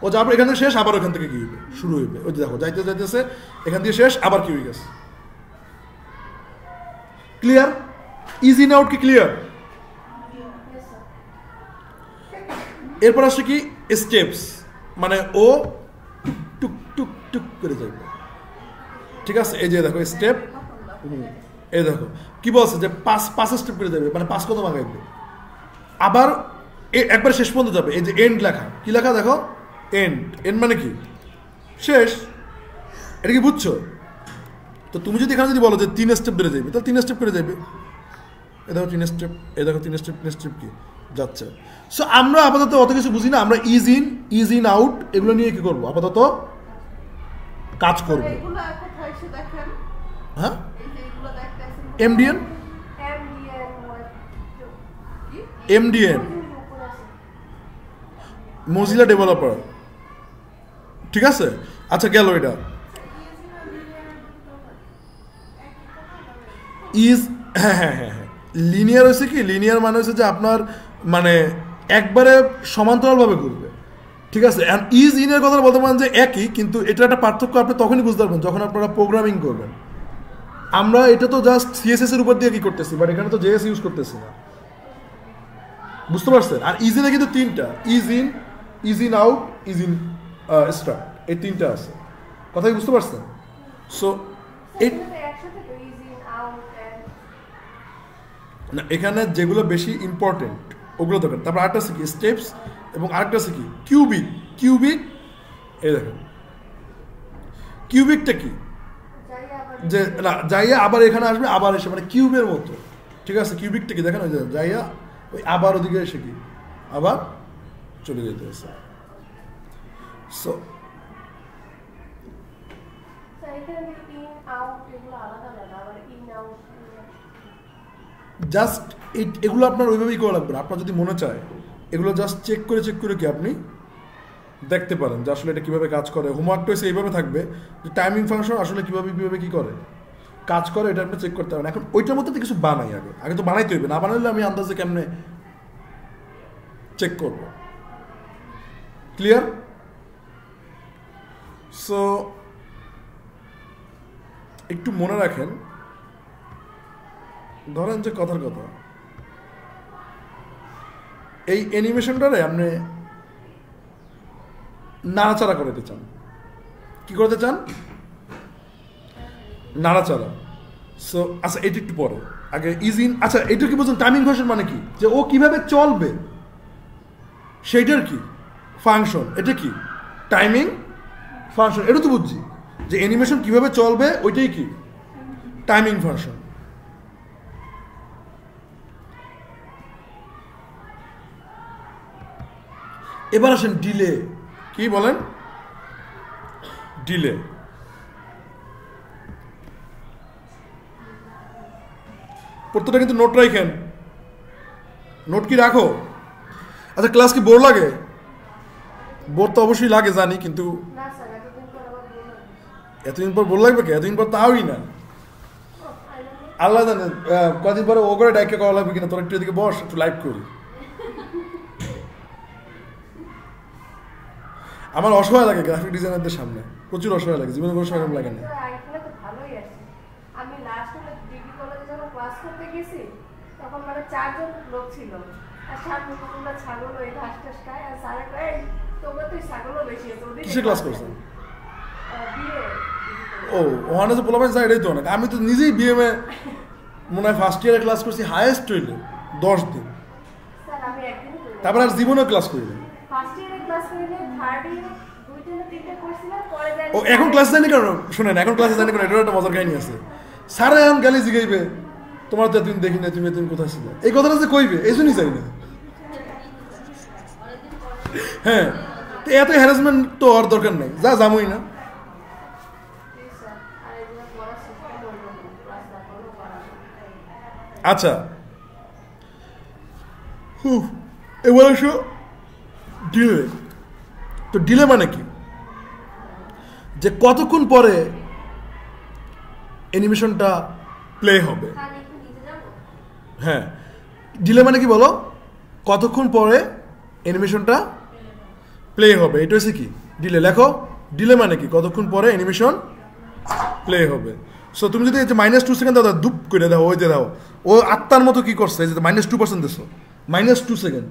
ও যাওয়ার পরে এখান থেকে শেষ, আবার ওখান থেকে কি হইবে শুরু হইবে। ওই যে দেখো যাইতে যাইতেছে এখান থেকে শেষ, আবার কি হয়ে গেছে। ক্লিয়ার? ইজ ইন আউট কি ক্লিয়ার? এরপর আসছে কি স্টেপস, মানে ও টুক টুক টুক করে যাবে। ঠিক আছে, এই যে দেখো স্টেপ, এই দেখো কি বলছে যে পাঁচ স্টেপ করে যাবে, মানে 5 কদম আগাইবে, আবার একবার শেষ পর্যন্ত যাবে। এই যে এন্ড লেখা, কি লেখা দেখো, এন্ড। এন্ড মানে কি, শেষ। এটা কি বুঝছো? তো তুমি যদি এখানে যদি বলো যে 3 স্টেপ ধরে যাবে, তাহলে 3 স্টেপ করে যাবে। এ দেখো 3 স্টেপ, এ দেখো 3 স্টেপ কি যাচ্ছে। সো আমরা আপাতত অত কিছু বুঝি না, আমরা ইজ ইন আউট এগুলো নিয়ে কি করবো, আপাতত কাজ করবো। হ্যাঁ, এমডিএন, মজিলা ডেভেলপার, ঠিক আছে। আচ্ছা গেল এটা। ইজ, হ্যাঁ হ্যাঁ হ্যাঁ হ্যাঁ, লিনিয়ার হয়েছে কি, লিনিয়ার মানে হচ্ছে যে আপনার মানে একবারে সমান্তরালভাবে ঘুরবে, ঠিক আছে। অ্যান্ড ইজ ইনের কথা বলতে পারেন যে একই, কিন্তু এটা একটা পার্থক্য আপনি তখনই বুঝতে পারবেন যখন আপনারা প্রোগ্রামিং করবেন। আমরা এটা তো জাস্ট সিএসএস এর উপর দিয়ে কি করতেছি, বাট এখানে তো জেএস ইউজ করতেছি না, বুঝতে পারছেন। আর ইজিনে কিন্তু 3টা, is in out, is in start, এই 3টা আছে, কথা কি বুঝতে পারছেন? সো না, এখানে যেগুলো বেশি ইম্পর্টেন্ট ওগুলো দরকার। তারপর আরেকটা আছে কি স্টেপস, এবং আরেকটা আছে কি কিউবিক। এই দেখেন কিউবিকটা কি, যে না যাইয়া আবার এখানে আসবে, আবার এসে মানে কিউবের মতো, ঠিক আছে। কিউবিকটা কি দেখেন, ওই যে যাইয়া ওই আবার ওদিকে এসে কি আবার চলে যেতে আছে। সো জাস্ট এগুলো আপনার ওইভাবেই করা লাগবে না, আপনার যদি মনে চায় এগুলো জাস্ট চেক করে কি আপনি দেখতে পারেন যে আসলে এটা কীভাবে কাজ করে। হোমওয়ার্কটা হচ্ছে এইভাবে থাকবে যে টাইমিং ফাংশন আসলে কীভাবে কী করে কাজ করে, এটা আপনি চেক করতে পারেন। এখন ওইটার মধ্যে কিছু বানাই, আগে তো বানাইতে হইবে, না বানাইলে আমি আন্দাজে কেমনে চেক করব, ক্লিয়ার? সো একটু মনে রাখেন, ধরেন যে কথার কথা এই অ্যানিমেশনটারে আপনি নাড়াচাড়া করতে চান, কি করতে চান, নাড়াচাড়া। সো আচ্ছা এটি একটু পরে, আগে ইজ ইন, আচ্ছা এটা কি বুঝুন টাইমিং ফাংশন মানে কি, যে ও কিভাবে চলবে সেইটার কি ফাংশন, এটা কি টাইমিং ফাংশন, এটা তো বুঝছি যে অ্যানিমেশন কিভাবে চলবে ওইটাই কি টাইমিং ফাংশন। এবার আসেন ডিলে, কি বলেন ডিলে। প্রত্যেকটা কিন্তু নোট রাখেন, নোট কি রাখো? আচ্ছা ক্লাস কি বোর লাগে? বোর তো অবশ্যই লাগে জানি, কিন্তু এতদিন পর বোর লাগবে, এতদিন পর তাওই না, আল্লাহ জানে কদিন পরে ও করে ডাইকে করা লাগবে কিনা। তোর একটু এদিকে বস, একটু লাইভ করি। আমার অসহায় লাগে গ্রাফিক ডিজাইনারদের সামনে, প্রচুর অসহায় লাগে, জীবনে কোনো সময় লাগে না। আমি লাস্ট ডিগ্রি কলেজে যখন ক্লাস করতে গেছি তখন মানে 4 জন লোক ছিল, আর সামনে তোমরা ছাগল ওই ঘাস টাস খায়, আর স্যার কয় তোমরা তো ছাগলও বেশি আছে। কিসে ক্লাস করছেন? বিএ। ও ওখানে যে পোলাপাই যায় এটাই তো অনেক। আমি তো নিজেই বিএমএ মনে হয় ফার্স্ট ইয়ারে ক্লাস করছি, হায়েস্ট হইলে 10 দিন, স্যার আমি একদিনই করি, তারপর আর জীবনেও ক্লাস করি না। ফার্স্ট ইয়ারে ক্লাস করিলে থার্ড ইয়ারে 2টা না 3টা করছিলাম, পরে যাই। ও এখন ক্লাস জানি কেন শুনেন, এখন ক্লাসে জানি কেন, এটার একটা মজার কাহিনী আছে। স্যারে এখন গালি জিগাইবে, তোমার তো এতদিন দেখি না, তুমি কোথায় ছিল, এই কথাটা যে কইবে এই জন্যই যাই না। হ্যাঁ, তো এত হ্যারাসমেন্ট তো আর দরকার নেই, যা জামুই না। আচ্ছা এবার আসো ডিলে। তো ডিলে মানে কি, যে কতক্ষণ পরে অ্যানিমেশনটা প্লে হবে। হ্যাঁ, ডিলে মানে কি বলো, কতক্ষণ পরে অ্যানিমেশনটা প্লে হবে, এটা হচ্ছে কি ডিলে। লেখো ডিলে মানে কি, কতক্ষণ পরে অ্যানিমেশন প্লে হবে। সো তুমি যদি -2 সেকেন্ড দাও, দুপ করে দাও, ওই যে দাও, ও আত্মার মতো কি করছে, এই যে -2% দিছো, -2 সেকেন্ড,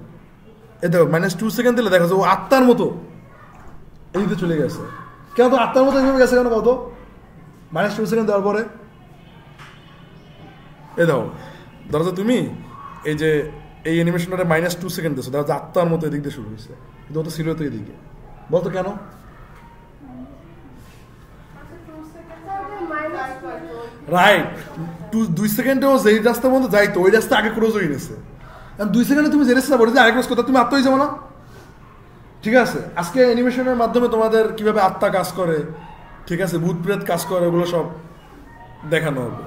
এ দেখো -2 সেকেন্ড দিলে দেখা যায় ও আত্মার মতো এই দিকে চলে গেছে। কেন তো আত্মার মতো এইভাবে গেছে কেন কত, -2 সেকেন্ড দেওয়ার পরে এ দাও, ধরো যে তুমি এই যে এই অ্যানিমেশনটা -2 সেকেন্ড দিচ্ছ, ধরো আত্মার মতো এদিক দিয়ে শুরু হয়েছে, কিন্তু ও তো ছিল তো এদিকে, বলতো কেন? রাইট, 2 সেকেন্ডেও যেই রাস্তা বন্ধু যাইতো ওই রাস্তা আগে ক্রোজ হয়ে গেছে। 2 সেকেন্ডে তুমি যে রাস্তা বলে যে আরেক ক্রোজ করতে তুমি আত্মা হয়ে যাবো না? ঠিক আছে, আজকে অ্যানিমেশনের মাধ্যমে তোমাদের কিভাবে আত্মা কাজ করে, ঠিক আছে, ভূত প্রেত কাজ করে, ওগুলো সব দেখানো হবে,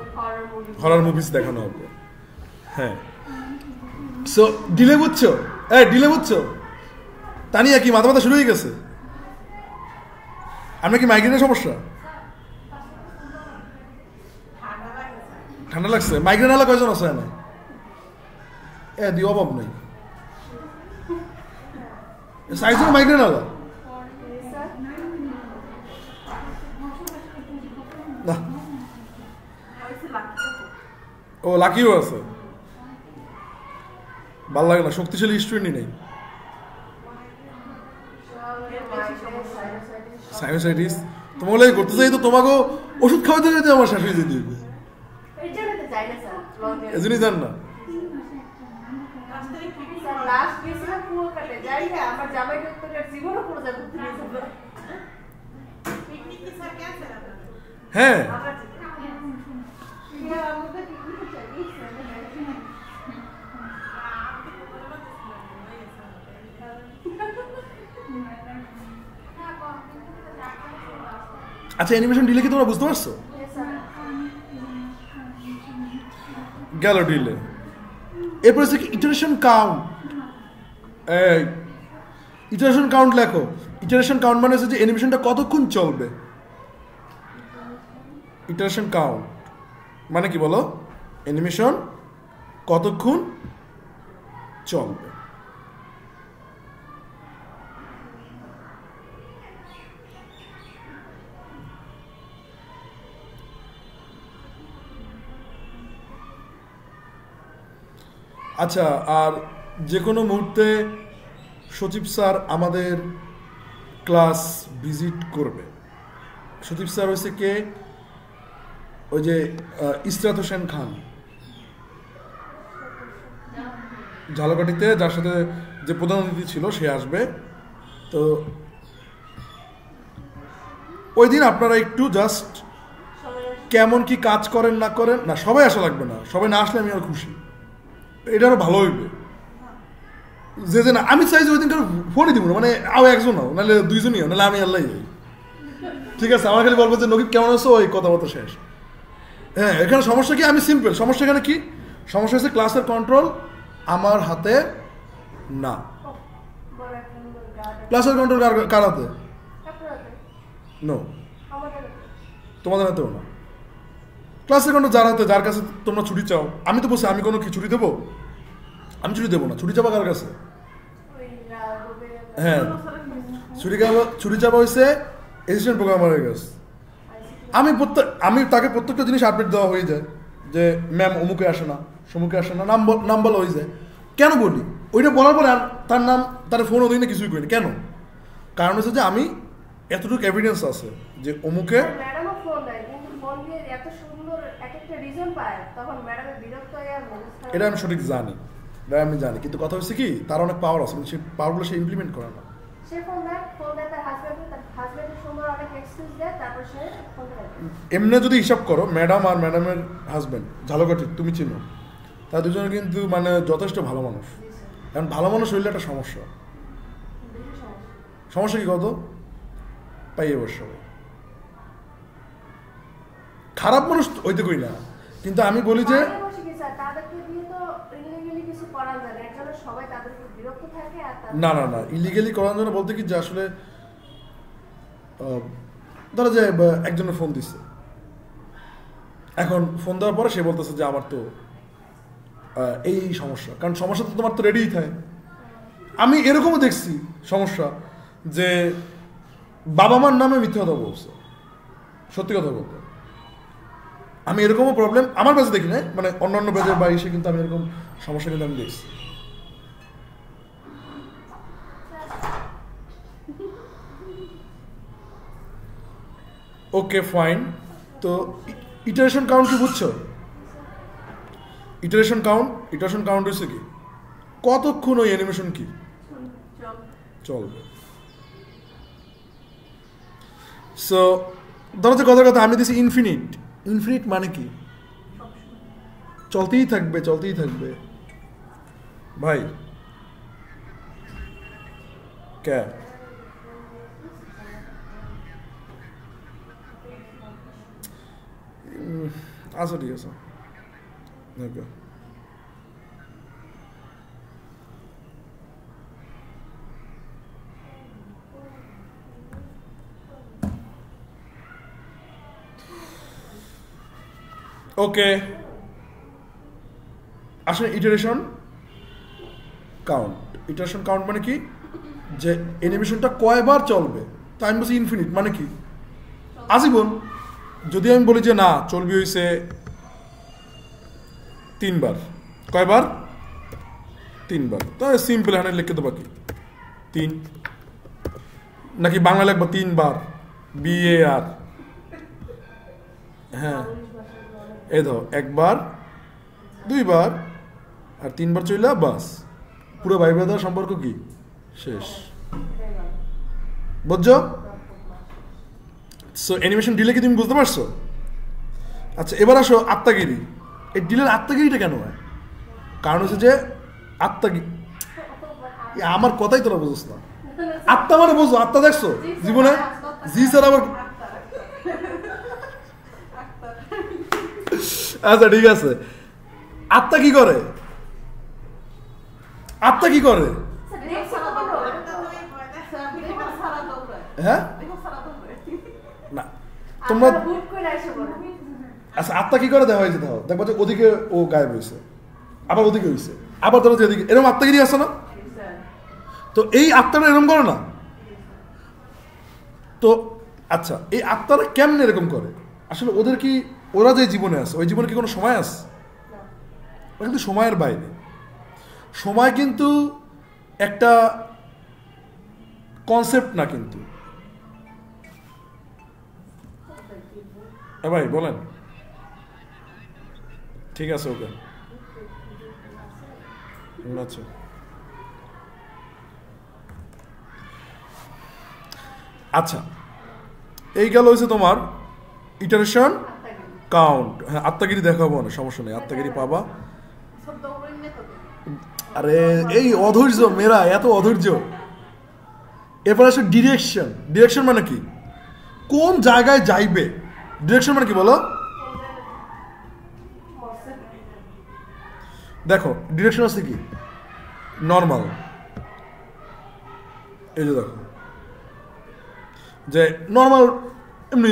হরর মুভিজ দেখানো হবে। হ্যাঁ, সো ডিলে বুঝছো? ডিলে বুঝছো? তানিয়া কি মাথা ব্যথা শুরু হয়ে গেছে? আপনার কি মাইগ্রেনের সমস্যা? ঠান্ডা লাগছে? মাইগ্রেন আলা কয়জন আছে না? দি অভাব নেই, সাইজের মাইগ্রেন আলা না। ও লাকিও আছে, ভাল লাগে না, শক্তিশালী স্টুডেন্টই নেই। সাইনোসাইটিস তোমাকে করতে চাই তো তোমাকে ওষুধ খাওয়াতে গেছে আমার শেষ হয়ে যেতে হবে, এজন্যই জান না। হ্যাঁ, আচ্ছা, অ্যানিমেশন ডিলে কি তোমরা বুঝতে পারছো? গেল ডিলে। এরপর হচ্ছে কি ইটারেশন কাউন্ট। এই ইটারেশন কাউন্ট লেখো। ইটারেশন কাউন্ট মানে হচ্ছে যে অ্যানিমেশনটা কতক্ষণ চলবে। ইটারেশন কাউন্ট মানে কি বলো? অ্যানিমেশন কতক্ষণ চলবে। আচ্ছা, আর যে কোনো মুহূর্তে সচিব স্যার আমাদের ক্লাস ভিজিট করবে। সচিব স্যার হয়েছে কে? ওই যে ইসরাত হোসেন খান ঝালকাঠিতে, যার সাথে যে প্রধান অতিথি ছিল সে আসবে। তো ওই দিন আপনারা একটু জাস্ট কেমন কি কাজ করেন না করেন, না সবাই আসা লাগবে না, সবাই না আসলে আমি আর খুশি, এটা আরো ভালো হইবে। যে না আমি চাই যে ওই দিনকার ফোনই দিব না, মানে আও একজন নাও, নাহলে দুইজনই নাহলে আমি আল্লাহ যাই, ঠিক আছে। আমার খালি বলবো যে নকিব কেমন আছো, ওই কথাবার্তা শেষ। হ্যাঁ, এখানে সমস্যা কি? আমি সিম্পল, সমস্যা এখানে কি? সমস্যা হচ্ছে ক্লাসের কন্ট্রোল আমার হাতে না। ক্লাসের কন্ট্রোল কার হাতে? নো, তোমাদের হাতেও না। ক্লাসের কন্ট্রোল যার হাতে, যার কাছে তোমরা ছুটি চাও। আমি তো বলছি আমি কোনো কি ছুটি দেবো? আমি ছুটি দেবো না। ছুটি চাপা কার কাছে? হ্যাঁ, ছুটি চাপা হয়েছে অ্যাসিস্ট্যান্ট প্রোগ্রামারের কাছে। আমি তাকে প্রত্যেকটা জিনিস আপডেট দেওয়া হয়ে যায় যে ম্যাম অমুকে আসে না, সমুকে আসে না, নাম বলা হয়ে যায়। কেন বলি? ওইটা বলার পরে আর তার নাম, তার ফোনও দিই না, কিছুই করিনি। কেন? কারণ হচ্ছে যে আমি এতটুকু এভিডেন্স আছে যে অমুকে। এটা আমি সঠিক জানি, আমি জানি, কিন্তু কথা হচ্ছে কি তার অনেক পাওয়ার আছে, সেই পাওয়ারগুলো সে ইমপ্লিমেন্ট করে না। এমনি যদি হিসাব করো, ম্যাডাম আর ম্যাডামের হাজব্যান্ড ঝালকাঠি তুমি চিনো, তারা দুজনে কিন্তু মানে যথেষ্ট ভালো মানুষ। কারণ ভালো মানুষ হইলে একটা সমস্যা। সমস্যা কি কত? পাইয়ে বসে খারাপ মানুষ হইতে কই না, কিন্তু আমি বলি যে না না না, ইলিগেলি করার জন্য বলতে কি যে আসলে ধরো যে একজনের ফোন দিচ্ছে, এখন ফোন দেওয়ার পরে সে বলতেছে যে আমার তো এই সমস্যা। কারণ সমস্যা তো তোমার তো রেডিই থাকে। আমি এরকমও দেখছি সমস্যা যে বাবা মার নামে মিথ্যে কথা বলছে, সত্যি কথা বলতে। আমি এরকমও প্রবলেম আমার কাছে দেখি না, মানে অন্যান্য পেজে বা এসে কিন্তু আমি এরকম সমস্যা কিন্তু আমি দেখছি। ওকে ফাইন, তো ইটারেশন কাউন্ট কি বুঝছো? ইটারেশন কাউন্ট হচ্ছে কি কতক্ষণ ওই অ্যানিমেশন কি চলবে। সো ধরো যে কথা আমি দিছি ইনফিনিট মানে কি চলতেই থাকবে ভাই কে আচ্ছা ঠিক আছে ওকে আসলে ইটারেশন কাউন্ট মানে কি যে অ্যানিমেশনটা কয়বার চলবে। তো আমি বলছি ইনফিনিট মানে কি আজীবন। যদি আমি বলি যে না চলবে হইছে 3 বার, কয়বার 3 বার, তাহলে সিম্পল এখানে লিখে দেবো কি 3, নাকি বাংলা লিখবো 3 বার BAR। হ্যাঁ এই ধর 1 বার 2 বার আর 3 বার চইলা বাস পুরো ভাই ব্রাদার সম্পর্ক কি শেষ, বুঝছো? সো অ্যানিমেশন ডিলে কি তুমি বুঝতে পারছো? আচ্ছা এবার আসো আত্মাগিরি। এই ডিলের আত্মাগিরিটা কেন হয়? কারণ হচ্ছে যে আত্মাগিরি আমার কথাই তোরা বুঝোস না। আত্মা মানে বুঝো, আত্মা দেখছো জীবনে? জি স্যার আবার আচ্ছা ঠিক আছে, আত্মা কি করে? হ্যাঁ না তোমরা আচ্ছা আত্মা কি করে দেখা হয়েছে দেখবো যে ওদিকে ও গায়েব হয়েছে আবার ওদিকে হয়েছে আবার ধরো এদিকে, এরকম আত্মাগিরি আছে না? তো এই আত্মাটা এরকম করে না তো। আচ্ছা এই আত্মারা কেমন এরকম করে? আসলে ওরা যে জীবনে আছে ওই জীবনে কি কোনো সময় আছে? ওরা কিন্তু সময়ের বাইরে। সময় কিন্তু একটা কনসেপ্ট না কিন্তু। ভাই বলেন ঠিক আছে ওকে আচ্ছা আচ্ছা এই গেল হয়েছে তোমার ইটারেশন কাউন্ট। হ্যাঁ আত্মাগিরি দেখাবো না, সমস্যা নেই, আত্মাগিরি পাবা। আরে এই অধৈর্য মেয়েরা এত অধৈর্য। এরপর আসে ডিরেকশন মানে কি কোন জায়গায় যাইবে। ডিরেকশন মানে কি বলো? দেখো ডিরেকশন আছে কি নর্মাল, এই যে দেখো যে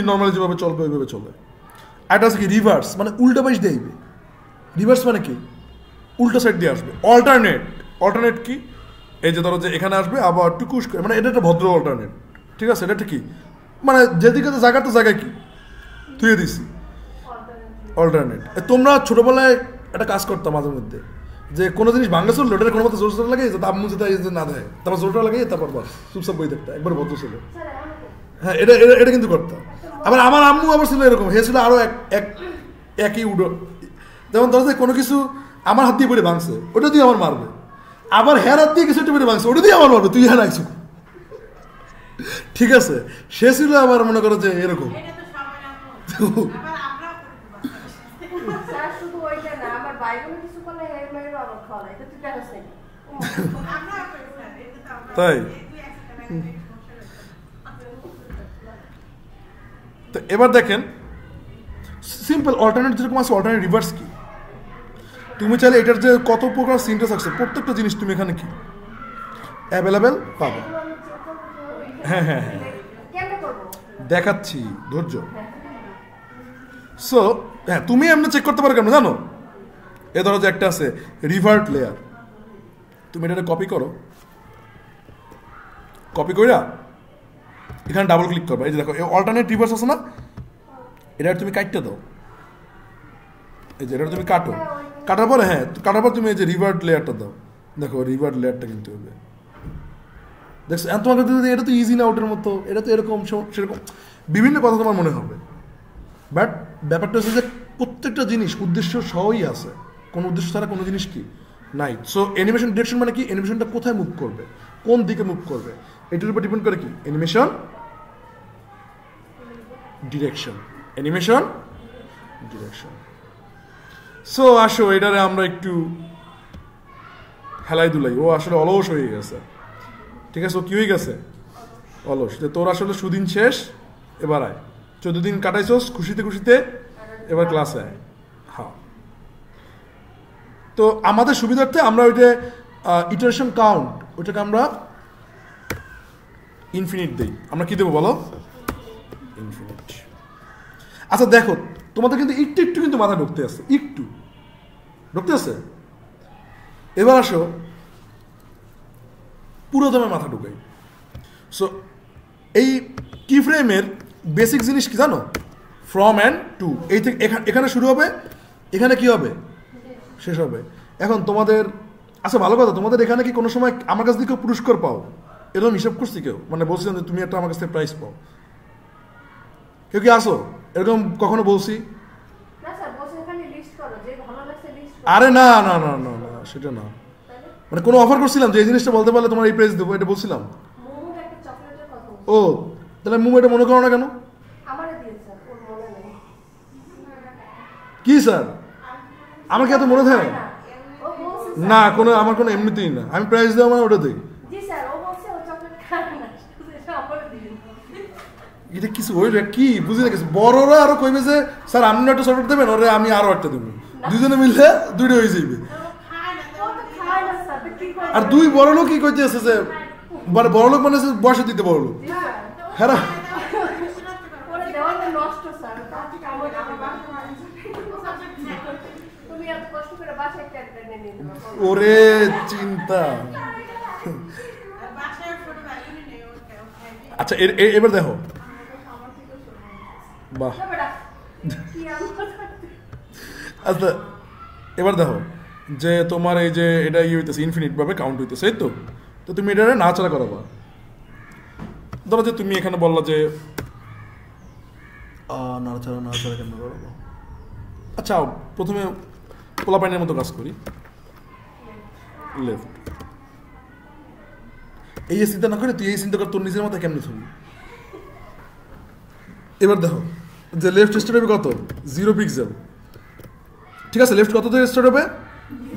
নর্মালি যেভাবে চলবে ওইভাবে চলে। একটা আছে কি রিভার্স মানে উল্টা পাশ দিয়ে আইবে। রিভার্স মানে কি উল্টা সাইড দিয়ে আসবে। অল্টারনেট কি এই যে ধরো যে এখানে আসবে আবার টুকুস করে, মানে এটা একটা ভদ্র অল্টারনেট, ঠিক আছে? এটা কি মানে যেদিকে জায়গা তো জায়গায় কি ধুয়ে দিছি অল্টারনেট। তোমরা ছোটবেলায় একটা কাজ করতাম মাঝে মধ্যে যে কোনো জিনিস ভাঙা চললো ওটা কোনো মতো জোর লাগে যাতে আম্মু যেতে না দেয়, তারপর জোরটা লাগে তারপর বাস চুপচাপ বই দেখতে একবার ভদ্র ছিল। হ্যাঁ এটা কিন্তু করতাম। আবার আমার আম্মু আবার ছিল এরকম, হে ছিল আরো একই উডো, যেমন ধরো কোনো কিছু আমার হাত দিয়ে পড়ে ভাঙছে ওটা দিয়ে আমার মারবে, আবার হের হাত দিয়ে কিছু একটা পড়ে ভাঙছে ওটা দিয়ে আমার মারবে, তুই হ্যাঁ আইসু, ঠিক আছে? সে ছিল আবার মনে করো যে এরকম। তাই তো এবার দেখেন সিম্পল অল্টারনেট যেরকম আছে অল্টারনেট রিভার্স কি। তুমি চাইলে এটার যে কত প্রকার সিনট্যাক্স আছে প্রত্যেকটা জিনিস তুমি এখানে কি অ্যাভেলেবেল পাবে। হ্যাঁ হ্যাঁ হ্যাঁ দেখাচ্ছি ধৈর্য। সো হ্যাঁ তুমি এমনি চেক করতে পারো কেন জানো? এ ধরো যে একটা আছে রিভার্ট লেয়ার, তুমি এটা কপি করো, কপি কইরা এখানে ডাবল ক্লিক করবে, এই যে দেখো অল্টারনেট রিভার্স আছে না, এটা তুমি কাটতে দাও, এই যে এটা তুমি কাটার পরে হ্যাঁ কাটার পর তুমি এই যে রিভার্ট লেয়ারটা দাও, দেখো রিভার্ট লেয়ারটা কিন্তু হবে। দেখছো তোমাকে এটা তো ইজি না ওটার মতো, এটা তো এরকম সেরকম বিভিন্ন কথা তোমার মনে হবে, বাট ব্যাপারটা হচ্ছে যে প্রত্যেকটা জিনিস উদ্দেশ্য সহই আছে, কোনো উদ্দেশ্য ছাড়া কোনো জিনিস কি নাই। সো অ্যানিমেশন ডিরেকশন মানে কি, অ্যানিমেশনটা কোথায় মুভ করবে, কোন দিকে মুভ করবে, এটার উপর ডিপেন্ড করে কি animation direction, animation direction. So আসো এটারে আমরা একটু হেলাই দুলাই। ও আসলে অলস হয়ে গেছে, ঠিক আছে, ও কি হয়ে গেছে অলস। যে তোর আসলে সুদিন শেষ, এবার আয়, 14 দিন কাটাইছস খুশিতে খুশিতে, এবার ক্লাসে আয়। হ্যাঁ, তো আমাদের সুবিধার্থে আমরা ওই যে ইটারেশন কাউন্ট, ওইটাকে আমরা ইনফিনিট দিই। আমরা কি দেবো বলো, ইনফিনিট। আচ্ছা দেখো, তোমাদের কিন্তু একটু একটু কিন্তু মাথা ঢুকতে আছে, একটু ঢুকতে আছে। এবার আসো পুরো দমে মাথা ঢুকাই। সো এই কি ফ্রেমের বেসিক জিনিস কি জানো, ফ্রম অ্যান্ড টু, এই থেকে এখানে শুরু হবে, এখানে কি হবে শেষ হবে। এখন তোমাদের আচ্ছা ভালো কথা, তোমাদের এখানে কি কোনো সময় আমার কাছ থেকে কেউ পুরস্কার পাও, এরকম হিসাব করছি কেউ, মানে বলছিলাম যে তুমি একটা আমার কাছ থেকে প্রাইজ পাও, কেউ কি আসো এরকম কখনো বলছি? আরে না না না না না, সেটা না, মানে কোনো অফার করছিলাম যে এই জিনিসটা বলতে পারলে তোমার এই প্রাইজ দেবো, এটা বলছিলাম? ও তাহলে মুভ এটা মনে করো না কেন? কি স্যার আমার কি এত মনে থাকে না? কোনো আমার কোনো এমনিতেই না, আমি প্রাইজ দেওয়া মানে ওটা দিই। এটা কিছু ওইটা কি বুঝি না কিছু, বড়রা আরো কইবে যে স্যার আপনি একটা চকলেট দেবেন, ওরে আমি আরো একটা দেবো, দুজনে মিললে দুইটা হয়ে যাইবে। আর দুই বড় লোক কি কইতেছে যে বড় লোক মানে বয়সে দিতে বড় লোক, হ্যাঁ ওরে চিন্তা। আচ্ছা এবার দেখো, বাহ আচ্ছা এবার দেখো যে তোমার এই যে এটা ইয়ে হইতেছে ইনফিনিট ভাবে কাউন্ট হইতেছে, এই তো, তো তুমি এটা নাড়াচাড়া করাবা। ধরো যে তুমি এখানে বললা যে নাড়াচাড়া নাড়াচাড়া কেন করাবো। আচ্ছা প্রথমে পোলাপাইনের মতো কাজ করি, লেফট, এই যে চিন্তা না করে তুই এই চিন্তা কর তোর নিজের মতো কেমনি ছবি। এবার দেখো যে লেফট স্টার্ট হবে কত, 0 পিক্সেল, ঠিক আছে, লেফট কত থেকে স্টার্ট হবে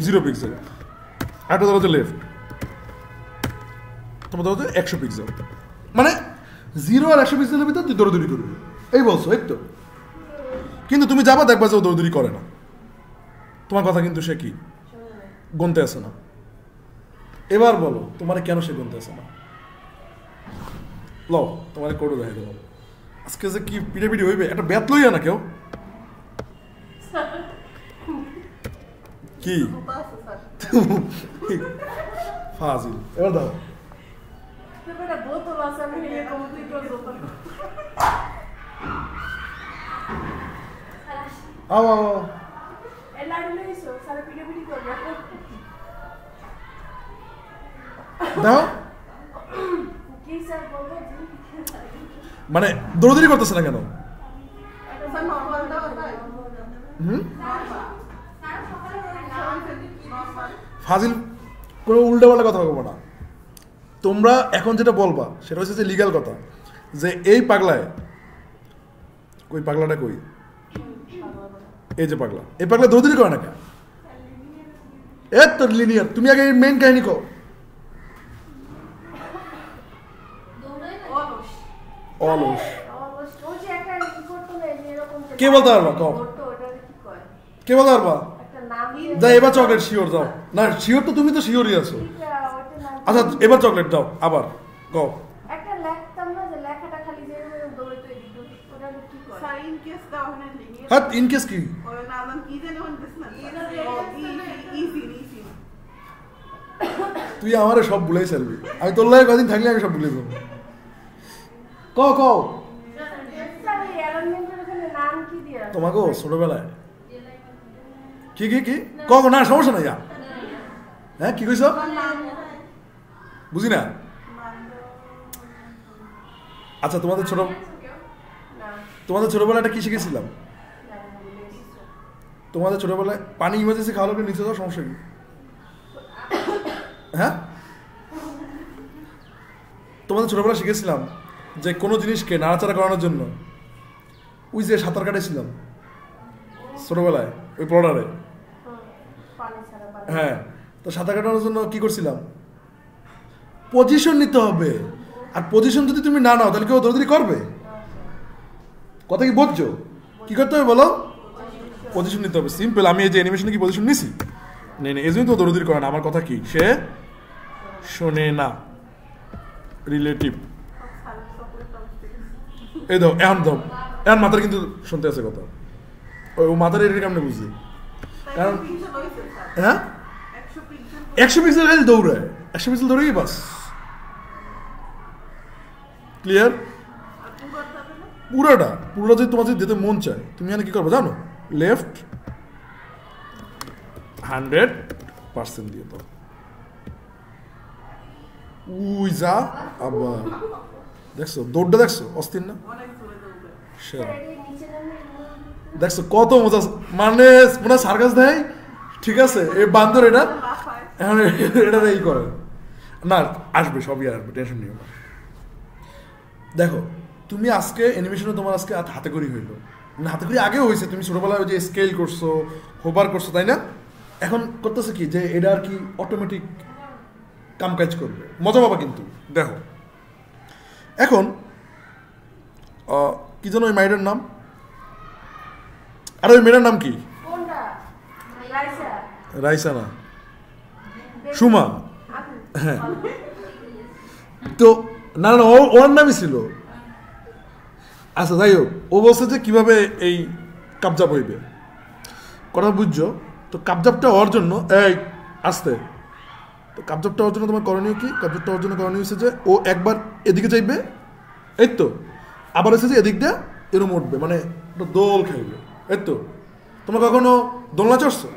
0 পিক্সেল। একটা ধরো যে লেফট তোমার ধরো 100 পিক্সেল, মানে 0 আর 100 পিক্সেলের ভিতর তুই দৌড়দৌড়ি করবি, এই বলছো এই তো। কিন্তু তুমি যাবা দেখবা যে ও দৌড়দৌড়ি করে না, তোমার কথা কিন্তু সে কি গুনতে আসে না। এবার বলো তোমার কেন সে গুনতে আসে না, ল তোমার কোডও দেখে দিলাম। আজকে যে কি পিড়ে পিড়ি হইবে, একটা ব্যাত লইয়া না কেউ কি ফাজিল। এবার দাও আও আও দাও, মানে দৌড়দৌড়ি করতেছে না কেন? ফাজিল কোনো উল্টাপাল্টা কথা বলবো না। তোমরা এখন যেটা বলবা সেটা হচ্ছে যে লিগ্যাল কথা, যে এই পাগলায় কই পাগলাটা কই, এই যে পাগলা, এই পাগলা দৌড়দৌড়ি করে না কেন? এ তো লিনিয়ার, তুমি আগে মেইন কাহিনী কও। অলস কে বলতে পারবা, কও কে বলতে পারবা? যাও এবার চকলেট শিওর যাও, না শিওর তো তুমি তো শিওরই আছো। আচ্ছা এবার চকলেট দাও আবার, কও। হ্যাঁ ইনকেস কি তুই আমারে সব ভুলেই চালবি, আমি তোর লাগে কদিন থাকলে আমি সব ভুলে যাবো। কও কও তোমাকে ছোটবেলায় কি কি কি কও না, সমস্যা নাই, হ্যাঁ কি কইছ বুঝি না। আচ্ছা তোমাদের ছোটবেলাটা কি শিখেছিলাম? তোমাদের ছোটবেলায় পানি ইমার্জেন্সি খাওয়া লাগলে নিচে যাওয়ার সমস্যা কি? হ্যাঁ, তোমাদের ছোটবেলায় শিখেছিলাম যে কোনো জিনিসকে নাড়াচাড়া করানোর জন্য ওই যে সাঁতার কাটেছিলাম ছোটবেলায় ওই প্লডারে। হ্যাঁ, তো সাঁতার কাটানোর জন্য কি করছিলাম, পজিশন নিতে হবে। আর পজিশন যদি তুমি না নাও তাহলে কেউ দৌড়াদৌড়ি করবে? কথা কি বুঝছো? কি করতে হবে বলো? পজিশন নিতে হবে। সিম্পল। আমি এই যে অ্যানিমেশনে কি পজিশন নিছি? নেই, এই জন্যই তো দৌড়াদৌড়ি করে না। আমার কথা কি, সে শোনে না, রিলেটিভ। এই দাও, এখন মাথার কিন্তু শুনতে আছে কথা, ওই মাথার এর কেমনে বুঝি? কারণ হ্যাঁ 100 পিক্সেল খালি দৌড়ায়, 100 পিক্সেল দৌড়ে বাস ক্লিয়ার। পুরোটা যদি তোমার যদি দিতে মন চায় তুমি এখানে কি করবে জানো? লেফট 100% দিয়ে দাও। উই যা আবার দেখছো দৌড়টা, দেখছো অস্থির না? দেখছো কত মজা, মানে মনে সার্কাস দেয়। ঠিক আছে, এই বান্দর এটা এখন এটা এই করে না, আসবে সবই আসবে, টেনশন নিও না। দেখো তুমি আজকে অ্যানিমেশনে তোমার আজকে হাতে করি হইলো, মানে হাতে করি আগেও হয়েছে, তুমি ছোটবেলায় যে স্কেল করছো, হোভার করছো, তাই না? এখন করতেছে কি যে এটা আর কি অটোমেটিক কাম কাজ করবে, মজা পাবা। কিন্তু দেখো এখন কি যেন ওই মাইডের নাম, আর ওই মেয়েটার নাম কি? রাইসা না, সুমা। হ্যাঁ, তো না না ওর নামই ছিল। আচ্ছা যাই হোক, ও বলছে যে কিভাবে এই কাবজাব হইবে, কথা বুঝছো? তো কাবজাবটা হওয়ার জন্য এই আসতে, তো কাবজাবটা হওয়ার জন্য তোমার করণীয় কি? কাবজাবটা হওয়ার জন্য করণীয় হচ্ছে যে ও একবার এদিকে চাইবে, এই তো, আবার এসে যে এদিক দিয়ে এরম উঠবে, মানে দোল খাইবে, এই তো। তোমরা কখনো দোলনা চড়ছো?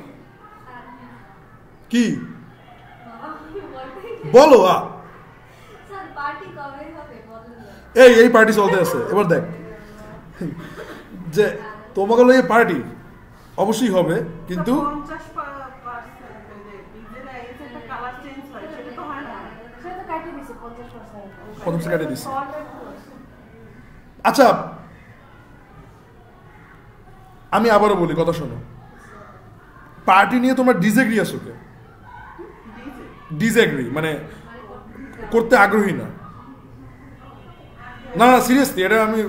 কি বলো? এই পার্টি চলতে আছে, এবার দেখ যে তোমাকে এই পার্টি অবশ্যই হবে, কিন্তু আচ্ছা আমি আবারও বলি, কথা শোনো। পার্টি নিয়ে তোমার ডিসএগ্রি আছো কে? ডিসএগ্রি মানে করতে আগ্রহী না? না না সিরিয়াসলি, এটা আমি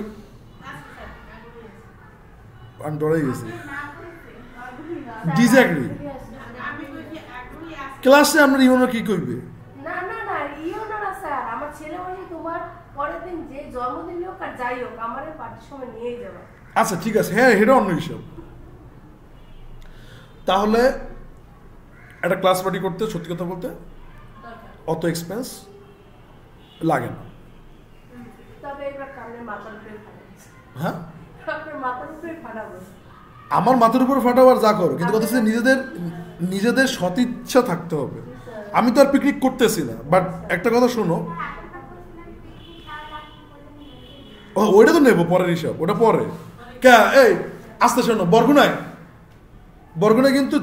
ডরাই গেছি। ডিসএগ্রি ক্লাসে আমরা ইউনো কি করবে? না না না ইউনো না স্যার, আমার ছেলে মানে তোমার পরের দিন যে জন্মদিন হোক আর যাই হোক আমার এই পার্টির সময় নিয়েই যাবে। আচ্ছা ঠিক আছে, হ্যাঁ এটা অন্য হিসাব। তাহলে একটা ক্লাস পার্টি করতে সত্যি কথা বলতে অত এক্সপেন্স লাগে না। তবে এবার কানের মাথার উপরে ফাটাবো। হ্যাঁ আপনার মাথার উপরে ফাটাবো। আমার মাথার উপর ফাটাবার যা করো, কিন্তু কথা হচ্ছে নিজেদের সদিচ্ছা থাকতে হবে। আমি তো আর পিকনিক করতেছি না, বাট একটা কথা শোনো, ওইটা তো নেবো পরের হিসাব, ওটা পরে। কে এই আস্তে শোনো, বরগুনায় কিন্তু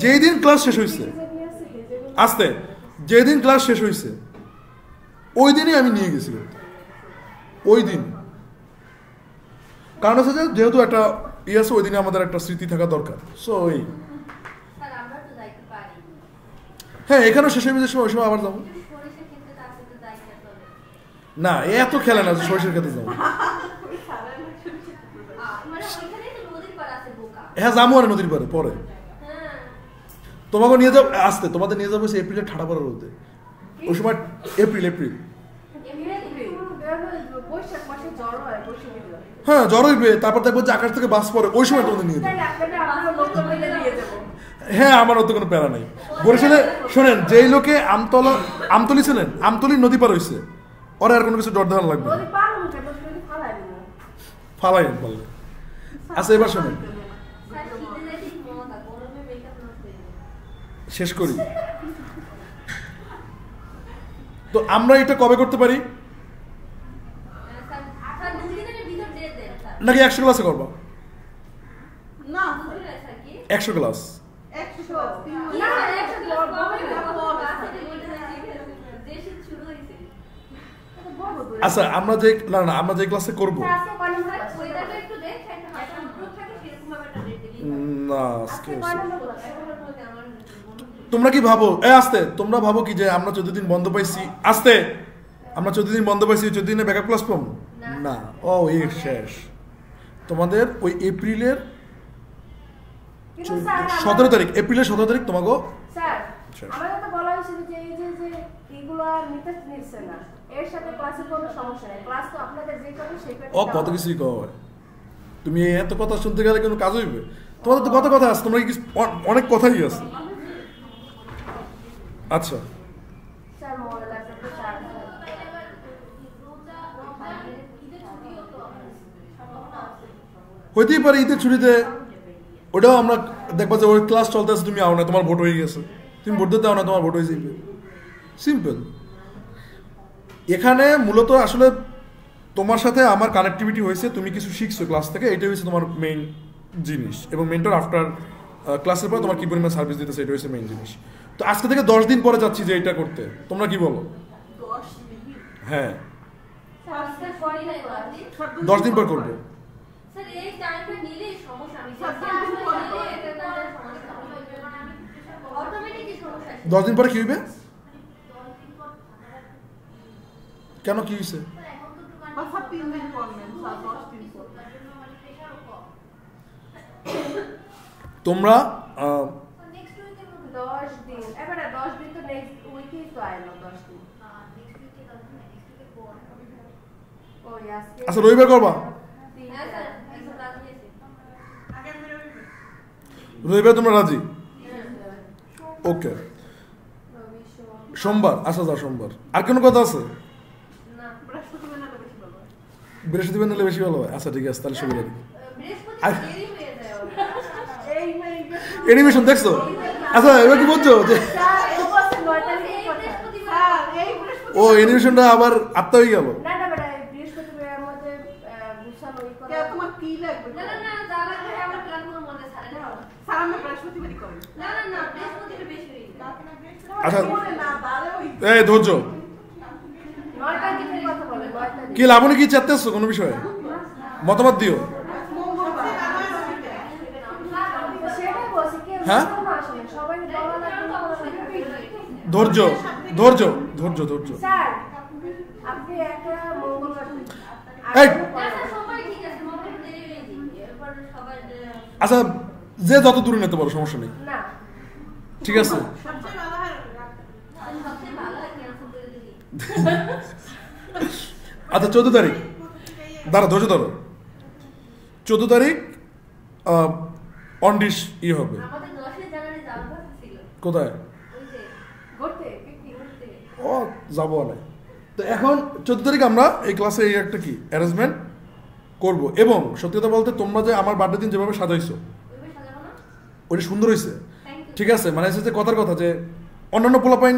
যেদিন ক্লাস শেষ হয়েছে, আস্তে যেদিন ক্লাস শেষ হয়েছে ওই দিনই আমি নিয়ে গেছি, ওই দিন। কারণ হচ্ছে যেহেতু একটা আছে, ওই দিনে আমাদের একটা স্মৃতি থাকা দরকার। সো ওই হ্যাঁ এখানেও শেষ হয়ে যাওয়ার সময় ওই সময় আবার যাবো না, এত খেলে না সরিষার খেতে যাবো। হ্যাঁ যাবো আর নদীর পারে পরে তোমাকে নিয়ে যাবো, আসতে তোমাদের নিয়ে যাবো এপ্রিলের ঠাড়া পড়ার রোদে, ওই সময় এপ্রিল হ্যাঁ জ্বর হইবে, তারপর দেখবো যে আকাশ থেকে বাস পড়ে, ওই সময় তোমাদের নিয়ে যাবো। হ্যাঁ আমার অত কোনো প্যারা নেই। বরিশালে শোনেন, যেই লোকে আমতলি ছিলেন, আমতলি নদী পার হয়েছে, ওরা আর কোনো কিছু ডর ধারণ লাগবে ফালাইন পারলে। আচ্ছা এবার শোনেন, শেষ করি। তো আমরা এটা কবে করতে পারি? নাকি 100 ক্লাসে করবো? 100 ক্লাস। আচ্ছা আমরা যে আমরা যে ক্লাসে করব না আজকে তোমরা কি ভাবো আস্তে তোমরা ভাবো কি যে আমরা 14 দিন বন্ধ পাইছি আস্তে আমরা 14 দিন বন্ধ পাইছি 14 দিনে ব্যাকআপ ক্লাস পাবো না ও এই শেষ তোমাদের ওই এপ্রিলের 17 তারিখ এপ্রিলের 17 তারিখ তোমাকে স্যার আমাদের তো বলা হয়েছিল যে এই যে এগুলো নিতে নিচ্ছে না এর সাথে ক্লাসের কোনো সমস্যা নেই ক্লাস তো আপনাদের যে করে সেটা ও কত কিছুই কওয়া হয় তুমি এত কথা শুনতে গেলে কোনো কাজ হইবে তোমাদের তো কত কথা আছে তোমরা কি অনেক কথাই আছে আচ্ছা স্যার মোবাইল আছে তো চার্জ হইতেই পারে ঈদের ছুটিতে ওটাও আমরা দেখবা যে ওই ক্লাস চলতেছে তুমি আও না তোমার ভোট হয়ে গেছে তুমি ভোট দিতে আও না তোমার ভোট হয়ে যাবে সিম্পল এখানে মূলত আসলে তোমার সাথে আমার কানেক্টিভিটি হয়েছে তুমি কিছু শিখছো ক্লাস থেকে এটাই হচ্ছে তোমার মেইন জিনিস এবং মেন্টর আফটার ক্লাসের পর তোমার কি পরিমাণ সার্ভিস দিতেছে এটা হচ্ছে মেইন জিনিস তো আজকে থেকে 10 দিন পরে যাচ্ছি যে এটা করতে তোমরা কি বলো হ্যাঁ 10 দিন পর করবো 10 দিন পরে কি হইবে কেন কি হয়েছে তোমরা 10 দিন এবারে 10 দিন তো নেক্সট উইকেই তো আইলো 10 দিন আচ্ছা রবিবার করবা রবিবার তোমরা রাজি ওকে সোমবার আচ্ছা যাও সোমবার আর কোনো কথা আছে বৃহস্পতিবার নিলে বেশি ভালো হয় আচ্ছা ঠিক আছে তাহলে শুরু করি অ্যানিমেশন দেখছো আচ্ছা এবার কি বলছো যে ও অ্যানিমেশনটা আবার আত্মা হয়ে গেল আচ্ছা এই ধৈর্য কি লাবণী কি চাইতে আসছো কোনো বিষয়ে মতামত দিও হ্যাঁ ধৈর্য ধৈর্য ধৈর্য ধৈর্য আচ্ছা যে যত দূরে নিতে পারো সমস্যা নেই ঠিক আছে আচ্ছা 14 তারিখ দাঁড়া ধৈর্য ধরো 14 তারিখ অনডিশ হবে কোথায় ও যাবো অনেক তো এখন 14 তারিখ আমরা এই ক্লাসে এই একটা কি অ্যারেঞ্জমেন্ট করব এবং সত্যি কথা বলতে তোমরা যে আমার বার্থডে দিন যেভাবে সাজাইছো ওটা সুন্দর হয়েছে ঠিক আছে মানে হচ্ছে যে কথার কথা যে অন্যান্য পোলাপাইন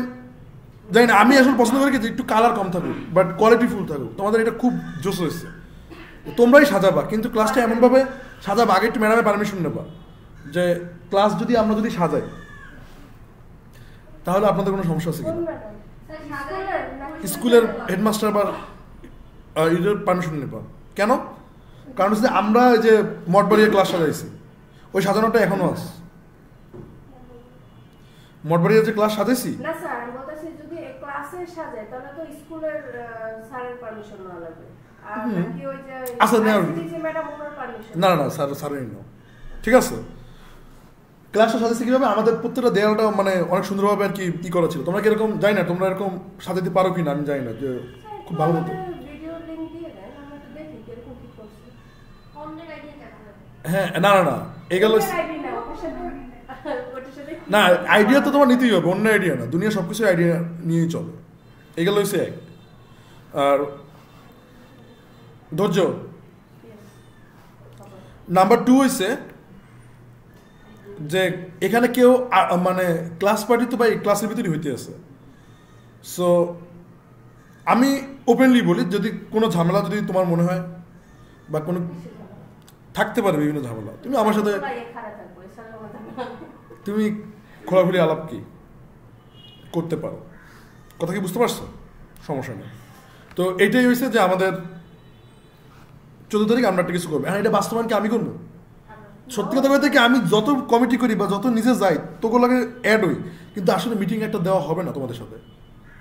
জানি না আমি আসলে পছন্দ করি যে একটু কালার কম থাকুক বাট কোয়ালিটি ফুল থাকুক তোমাদের এটা খুব জোশ হয়েছে তোমরাই সাজাবা কিন্তু ক্লাসটা এমনভাবে সাজাবা আগে একটু ম্যাডামের পারমিশন নেবা যে ক্লাস যদি আমরা যদি সাজাই তাহলে আপনাদের কোনো সমস্যা আছে কিনা স্কুলের হেডমাস্টার বা এদের পারমিশন নেবা কেন কারণ হচ্ছে আমরা যে মঠবাড়িয়া ক্লাস সাজাইছি ওই সাজানোটা এখনো আছে মঠবাড়িয়া যে ক্লাস সাজাইছি না স্যার আমি বলতেছি যদি ক্লাসে সাজায় তাহলে তো স্কুলের স্যারের পারমিশন না লাগবে আর নাকি ওই যে আচ্ছা ম্যাডাম ওনার পারমিশন না না স্যারেরই নাও ঠিক আছে ক্লাসটা সাজাইছি কিভাবে আমাদের প্রত্যেকটা দেয়ালটা মানে অনেক সুন্দরভাবে আর কি ই করা ছিল তোমরা কি এরকম জানি না তোমরা এরকম সাজাতে পারো কিনা আমি জানি না যে খুব ভালো মতো ভিডিও লিংক দিয়ে দেন আমরা তো দেখি এরকম কি করছে অন্যের আইডিয়া দেখা হ্যাঁ না না না এগুলো না আইডিয়া তো তোমার নিতেই হবে অন্য আইডিয়া না দুনিয়া সব কিছু আইডিয়া নিয়েই চলে এগুলো হচ্ছে এক আর ধৈর্য নাম্বার 2 হয়েছে যে এখানে কেউ মানে ক্লাস পার্টি তো ভাই ক্লাসের ভিতরে হইতে আছে সো আমি ওপেনলি বলি যদি কোনো ঝামেলা যদি তোমার মনে হয় বা কোনো থাকতে পারে বিভিন্ন ঝামেলা তুমি আমার সাথে তুমি খোলাখুলি আলাপ কি করতে পারো, কথা কি বুঝতে পারছো? সমস্যা নেই। তো এইটাই হয়েছে যে আমাদের 14 তারিখ আমরা একটা কিছু করবো। হ্যাঁ, এটা বাস্তবায়ন কি আমি করবো? সত্যি কথা বলতে কি আমি যত কমিটি করি বা যত নিজে যাই তোগুলোকে অ্যাড হই, কিন্তু আসলে মিটিং একটা দেওয়া হবে না তোমাদের সাথে।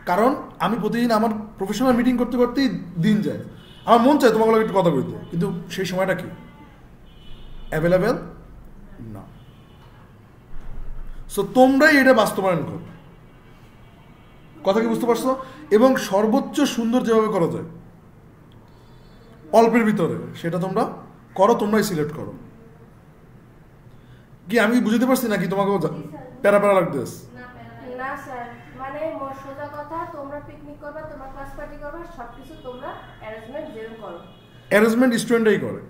কারণ আমি প্রতিদিন আমার প্রফেশনাল মিটিং করতে করতেই দিন যায়। আমার মন চায় তোমাগুলো একটু কথা বলতে, কিন্তু সেই সময়টা কি অ্যাভেলেবেল না। সো তোমরাই এটা বাস্তবায়ন করো, কথা কি বুঝতে পারছো? এবং সর্বোচ্চ সুন্দর যেভাবে করা যায় অল্পের ভিতরে সেটা তোমরা করো, তোমরাই সিলেক্ট করো। কি আমি বুঝতে পারছি নাকি তোমাকে প্যারা প্যারা লাগতেছে? না স্যার, মানে মোর সোজা কথা, তোমরা পিকনিক করবে, তোমরা ক্লাস পার্টি করবে, সবকিছু তোমরা অ্যারেঞ্জমেন্ট যেরকম করো। অ্যারেঞ্জমেন্ট স্টুডেন্টই করে,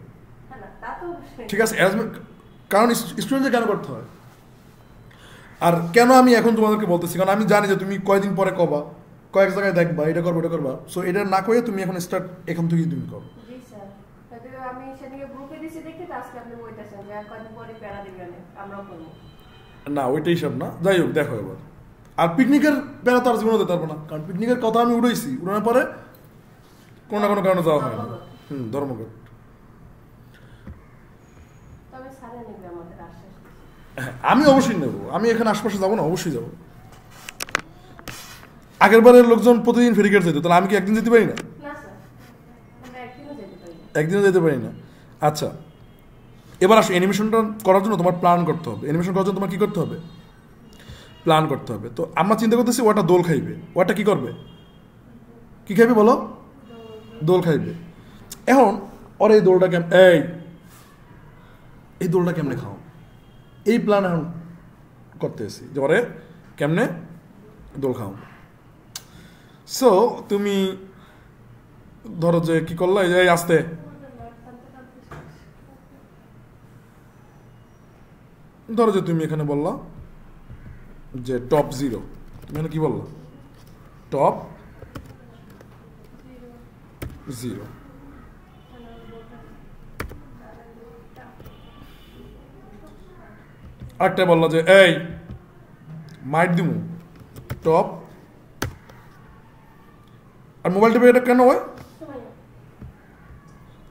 হ্যাঁ না তা তো ঠিক আছে। অ্যারেঞ্জমেন্ট কারণ স্টুডেন্টদের কেন করতে হয়, আর কেন আমি এখন তোমাদেরকে বলতেছি, কারণ আমি জানি যে তুমি কয়দিন পরে কবা, কয়েক জায়গায় দেখবা এটা করবা এটা করবা। সো এটা না করে তুমি এখন স্টার্ট এখান থেকেই তুমি করো। জি স্যার, তবে আমি সেদিকে গ্রুপে দিছি দেখি তো আজকে আপনি বলতেছেন যে আর কয়দিন পরে প্যারা দিবেন, আমরাও করবো। না ওইটাই সব না, যাই হোক দেখো এবার। আর পিকনিকের বেলা তো আর জীবনে দিতে পারবো না, কারণ পিকনিকের কথা আমি উড়াইছি, উড়ানোর পরে কোনো না কোনো কারণে যাওয়া হয় না। ধর্মঘট। তবে স্যারে নেবে আমাদের আশ্বাস দিয়েছে। হ্যাঁ, আমি অবশ্যই নেবো, আমি এখানে আশপাশে যাবো না, অবশ্যই যাবো। আগের বারের লোকজন প্রতিদিন ফেরিঘাট যেত, তাহলে আমি কি একদিন যেতে পারি না? না স্যার, আমরা একদিনও যেতে পারি না। একদিনও যেতে পারি না। আচ্ছা, এবার আসো, অ্যানিমেশনটা করার জন্য তোমার প্ল্যান করতে হবে। অ্যানিমেশন করার জন্য তোমার কী করতে হবে? প্ল্যান করতে হবে। তো আমরা চিন্তা করতেছি ওটা দোল খাইবে, ওটা কি করবে, কি খাইবে বলো? দোল খাইবে। এখন ওর এই দোলটা এই দোলটা কেমনে খাও, এই প্ল্যান এখন করতেছি যে ওরে কেমনে দোল খাও। সো তুমি ধরো যে কি করলো, এই যে আসতে ধরো যে তুমি এখানে বললা যে টপ 0, তুমি এখানে কি বললা? টপ 0। আরেকটা বললা যে এই মাইট দিমু টপ, আর মোবাইল টিপে এটা কেন হয়?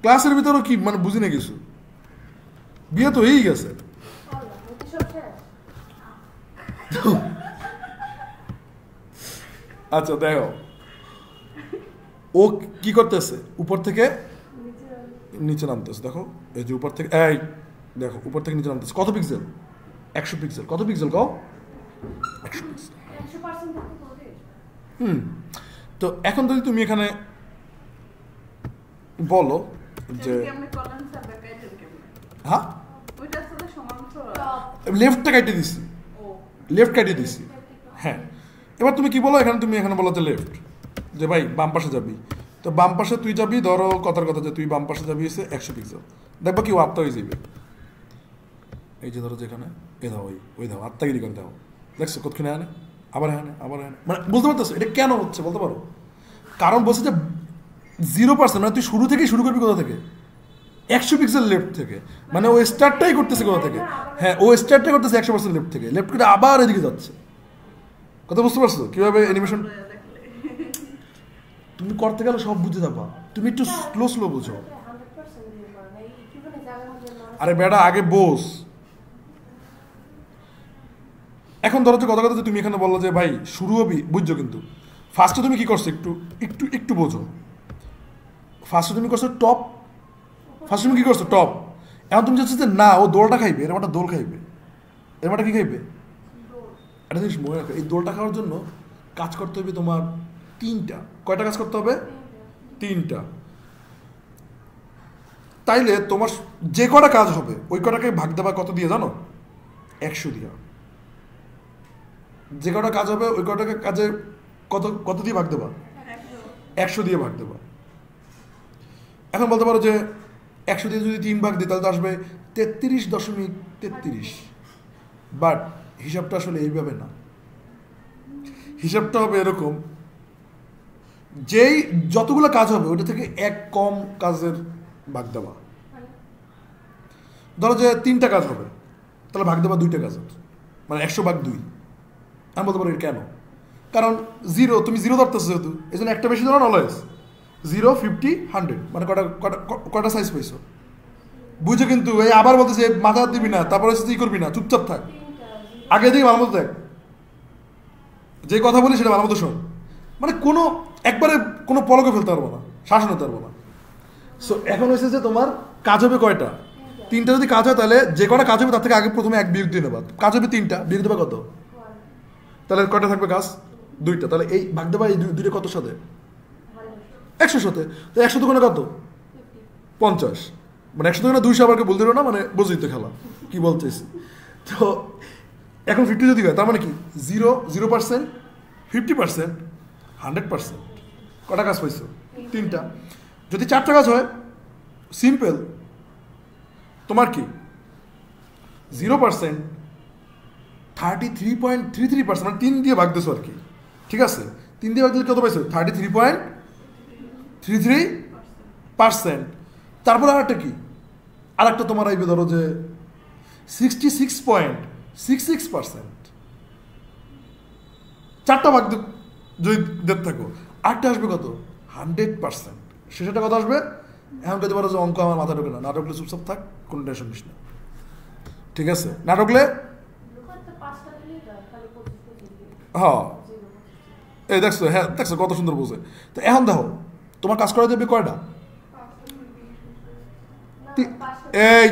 ক্লাসের ভিতরেও কি মানে বুঝি না কিছু, বিয়ে তো হয়েই গেছে। আচ্ছা দেখো ও কি করতেছে, উপর থেকে নিচে নামতেছে। দেখো এই যে উপর থেকে, এই দেখো উপর থেকে নিচে নামতেছে। কত পিক্সেল? 100 পিক্সেল। কত পিক্সেল কও? 100 পিক্সেল। তো এখন যদি তুমি এখানে বলো যে হ্যাঁ লেফটটা কাটিয়ে দিছি, লেফট কাটিয়ে দিছি। হ্যাঁ, এবার তুমি কি বলো, এখানে তুমি এখানে বলো যে লেফট, যে ভাই বাম পাশে যাবি। তো বাম পাশে তুই যাবি, ধরো কথার কথা যে তুই বাম পাশে যাবি এসে 100 পিক্সেল। দেখবা কি ও আত্মা হয়ে যাবে। এই যে ধরো যেখানে এ দাও ওই দাও আত্মাগিরি করে দাও, দেখছো কতক্ষণে আনে আবার আবার মানে বুঝতে পারতেছো এটা কেন হচ্ছে বলতে পারো? কারণ বলছে যে 0%, মানে তুই শুরু থেকেই শুরু করবি কোথা থেকে? 100 পিক্সেল লেফট থেকে, মানে ও স্টার্টটাই করতেছে কোথা থেকে? হ্যাঁ, ও স্টার্টটাই করতেছে 100% লেফট থেকে, লেফট করে আবার এদিকে যাচ্ছে। কথা বুঝতে পারছো কিভাবে অ্যানিমেশন তুমি করতে গেলে সব বুঝে যাবা, তুমি একটু স্লো বুঝো। আরে বেটা আগে বোস। এখন ধরো যে কথা যে তুমি এখানে বললো যে ভাই শুরু হবি, বুঝছো, কিন্তু ফার্স্টে তুমি কি করছো একটু একটু একটু বোঝো। ফার্স্টে তুমি করছো টপ, ফার্স্টে তুমি কি করছো টপ। এখন তুমি চাচ্ছ যে না ও দোলটা খাইবে, এরকম একটা দোল খাইবে, এরকম একটা কি খাইবে? একটা জিনিস মনে রাখো, এই দোলটা খাওয়ার জন্য কাজ করতে হবে তোমার 3টা। কয়টা কাজ করতে হবে? 3টা। তাইলে তোমার যে কটা কাজ হবে ওই কটাকে ভাগ দেবা কত দিয়ে জানো? 100 দিয়া। যে কটা কাজ হবে ওই কটাকে কাজে কত দিয়ে ভাগ দেবা? 100 দিয়ে ভাগ দেবা। এখন বলতে পারো যে 100 দিয়ে যদি 3 ভাগ দিই তাহলে তো আসবে 33.33। বাট হিসাবটা আসলে এইভাবে না, হিসাবটা হবে এরকম, যেই যতগুলো কাজ হবে ওটা থেকে 1 কম কাজের ভাগ দেওয়া। ধরো যে 3টা কাজ হবে, তাহলে ভাগ দেবা 2টা কাজের, মানে 100/2। আমি বলতে পারি কেন, কারণ 0 তুমি 0 ধরতেছো যেহেতু, এই জন্য একটা বেশি ধরো অলওয়েজ। 0, 50, 100, মানে কটা সাইজ পাইছো বুঝো। কিন্তু এই আবার বলতেছে মাথা দিবি না, তারপরে হচ্ছে করবি না, চুপচাপ থাক, আগে দিকে ভালো মতো দেখ, যে কথা বলি সেটা ভালো মতো শোন, মানে কোনো একবারে কোনো পলকে ফেলতে পারবো না, শাসন হতে পারবো না। সো এখন হয়েছে যে তোমার কাজ হবে কয়টা, 3টা যদি কাজ হয় তাহলে যে কটা কাজ হবে তার থেকে আগে প্রথমে 1 বিয়োগ দিয়ে নেবা। কাজ হবে 3টা, বিয়োগ দেবা কত, তাহলে কয়টা থাকবে কাজ, 2টা। তাহলে এই ভাগ দেবা এই 2টা কত সাথে, 100 সাথে। তো 100 দোকানে কত, 50, মানে 100 দোকানে 200 আবার বলতে না, মানে বুঝিত খেলা কি বলতেছি। তো এখন 50 যদি হয় তার মানে কি 0%, 50%, 100%। কটা কাজ পাইছো, 3টা। যদি 4টা কাজ হয় সিম্পল, তোমার কি 0%, 33.33%, মানে 3 দিয়ে ভাগ দিছো আর কি, ঠিক আছে। 3 দিয়ে ভাগ দিলে কত পাইছো, 33.33%। তারপরে আরেকটা কি, আরেকটা তোমার আইবে ধরো যে 66.66%। 4টা ভাগ যদি দেখতে থাকো, আরেকটা আসবে কত, 100%। শেষেরটা কত আসবে, এখন যদি পারো যে অঙ্ক আমার মাথা ঢোকে না, না ঢুকলে চুপচাপ থাক, কোনো টেনশন নিস না, ঠিক আছে। না ঢুকলে হ্যাঁ, এই দেখছো, হ্যাঁ দেখছো কত সুন্দর বোঝে। তো এখন দেখো তোমার কাজ করা যাবে কয়টা, এই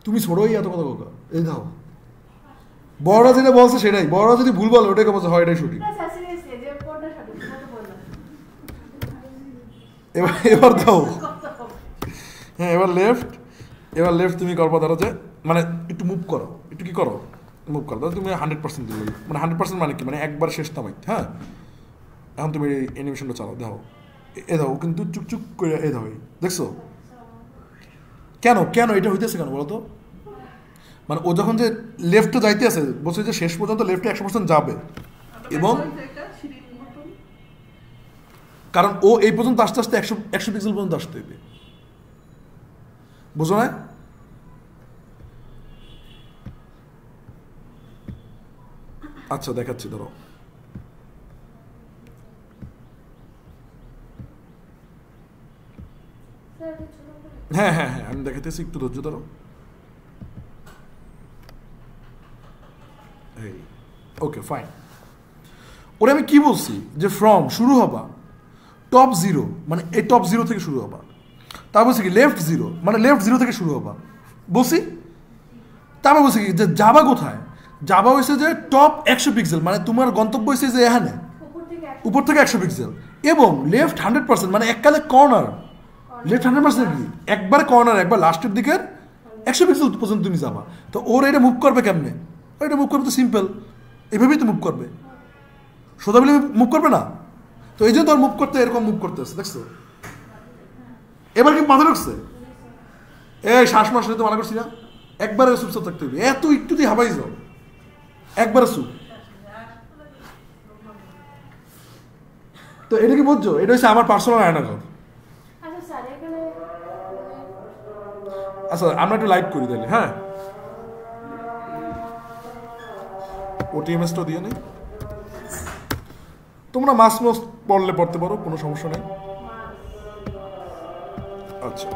তুমি ছোড়োই এত কথা কথা, এই দাও বড়রা যেটা বলছে সেটাই, বড়রা যদি ভুল বলে ওটাই বলছে হয়, এটাই সঠিক। এবার দাও, হ্যাঁ এবার লেফট তুমি করবো ধরো যে, মানে একটু মুভ করো, একটু কি করো মুভ করো, ধরো তুমি 100% দিলে, মানে 100% মানে কি, মানে একবার শেষ নামাই। হ্যাঁ এখন তুমি অ্যানিমেশনটা চালাও, দেখো এ দাও কিন্তু চুকচুক করে, এ দাও দেখছো কেন কেন এটা হইতেছে কেন বলো তো, মানে ও যখন যে লেফটে যাইতে আছে বলছে যে শেষ পর্যন্ত লেফটে 100% যাবে, এবং কারণ ও এই পর্যন্ত আস্তে আস্তে 100 পিক্সেল পর্যন্ত আসতে হবে, বুঝো না। আচ্ছা দেখাচ্ছি, ধরো হ্যাঁ হ্যাঁ হ্যাঁ আমি দেখাতেছি, একটু ধৈর্য ধরো। ওকে ফাইন, ওরে আমি কি বলছি যে ফ্রম শুরু হবা টপ 0, মানে এই টপ 0 থেকে শুরু হবা। তা বলছি কি লেফট 0, মানে লেফট 0 থেকে শুরু হবা বলছি। তারপর বলছি কি যে যাবা কোথায়, যাবা হয়েছে যে টপ 100 পিক্সেল, মানে তোমার গন্তব্য হয়েছে যে এখানে উপর থেকে 100 পিক্সেল, এবং লেফট 100%, মানে এককালে কর্নার, লেফট 100% কি একবার কর্নার, একবার লাস্টের দিকের 100 পিক্সেল পর্যন্ত তুমি যাবা। তো ওর এটা মুভ করবে কেমনে, এটা মুভ করবে তো সিম্পল, এভাবেই তো মুভ করবে, সোজা বলে মুভ করবে না। তো এই জন্য তোর মুভ করতে এরকম মুভ করতে আসছে, দেখছো এবার কি মাথা ঢুকছে, এই শ্বাস মাস তো মানা করছি না, একবারে চুপচাপ থাকতে হবে, এত একটু দিয়ে হাবাই যাও, একবারে চুপ। তো এটা কি বুঝছো, এটা হচ্ছে আমার পার্সোনাল আয়নাঘর। আচ্ছা আমরা একটু লাইক করি তাহলে, হ্যাঁ ওটিএমএসটা দিয়ে নেই, তোমরা মাস পড়লে পড়তে পারো, কোনো সমস্যা নেই। আচ্ছা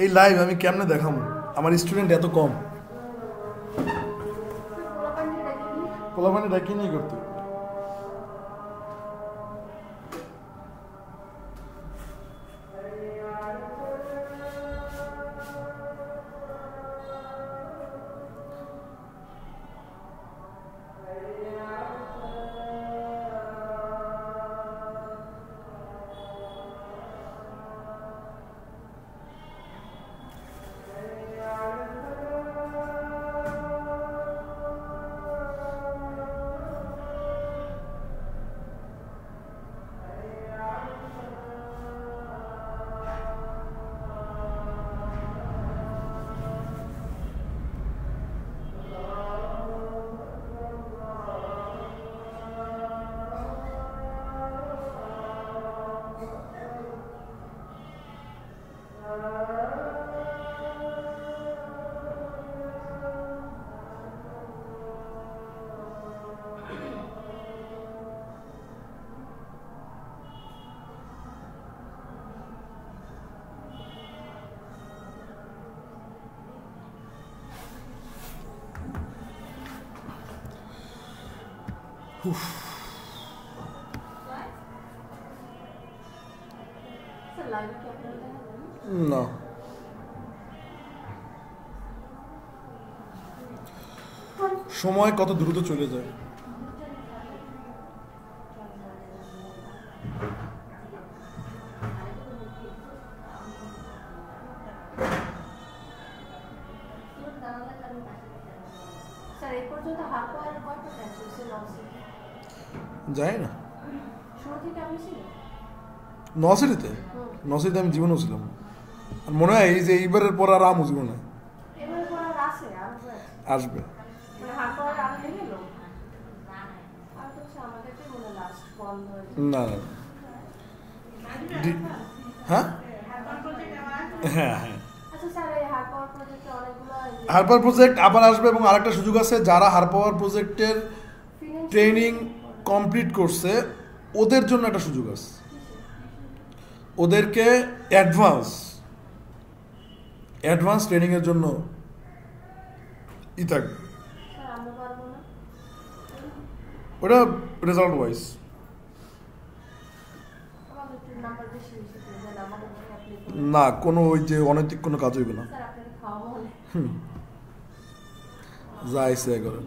এই লাইভ আমি কেমনে দেখাবো, আমার স্টুডেন্ট এত কম, পোলাপানি ডাকি নেই করতে। স্যার লাইভে কি আপনারা দেখাবেন? না, সময় কত দ্রুত চলে যায়। স্যার এই পর্যন্ত হাফ আওয়ার কয়টা ম্যাচ হয়েছে লসে? যায় না শুরু থেকে আপনি ছিলেন? নসিরিতে, নসিরিতে আমি জীবনেও ছিলাম না। আর মনে হয় এই যে এইবারের পর আর আমও জীবনে এবারে পর আর আছে আর আসবে। মানে হাফ আওয়ার আর নেই গেল আর তো আমাদেরকে মনে লাস্ট বন্ধ হয়েছে। না না হ্যাঁ হ্যাঁ হ্যাঁ আচ্ছা স্যার এই হাফ আওয়ার প্রজেক্টে অনেকগুলো হারপার প্রজেক্ট আবার আসবে এবং আরেকটা সুযোগ আছে, যারা হারপাওয়ার প্রজেক্টের ট্রেনিং কমপ্লিট করছে ওদের জন্য একটা সুযোগ আছে, ওদেরকে অ্যাডভান্স ট্রেনিংয়ের জন্য থাকবে। স্যার আমরা পারবো না? ওটা রেজাল্ট ওয়াইজ। আমাদের একটু নাম্বার বেশি বেশি দিয়ে দেন, আমাদের অ্যাপ্লাই করে। না, কোনো ওই যে অনৈতিক কোনো কাজ হইবে না। স্যার আপনাকে খাওয়াবো হলে যা ইচ্ছে করেন।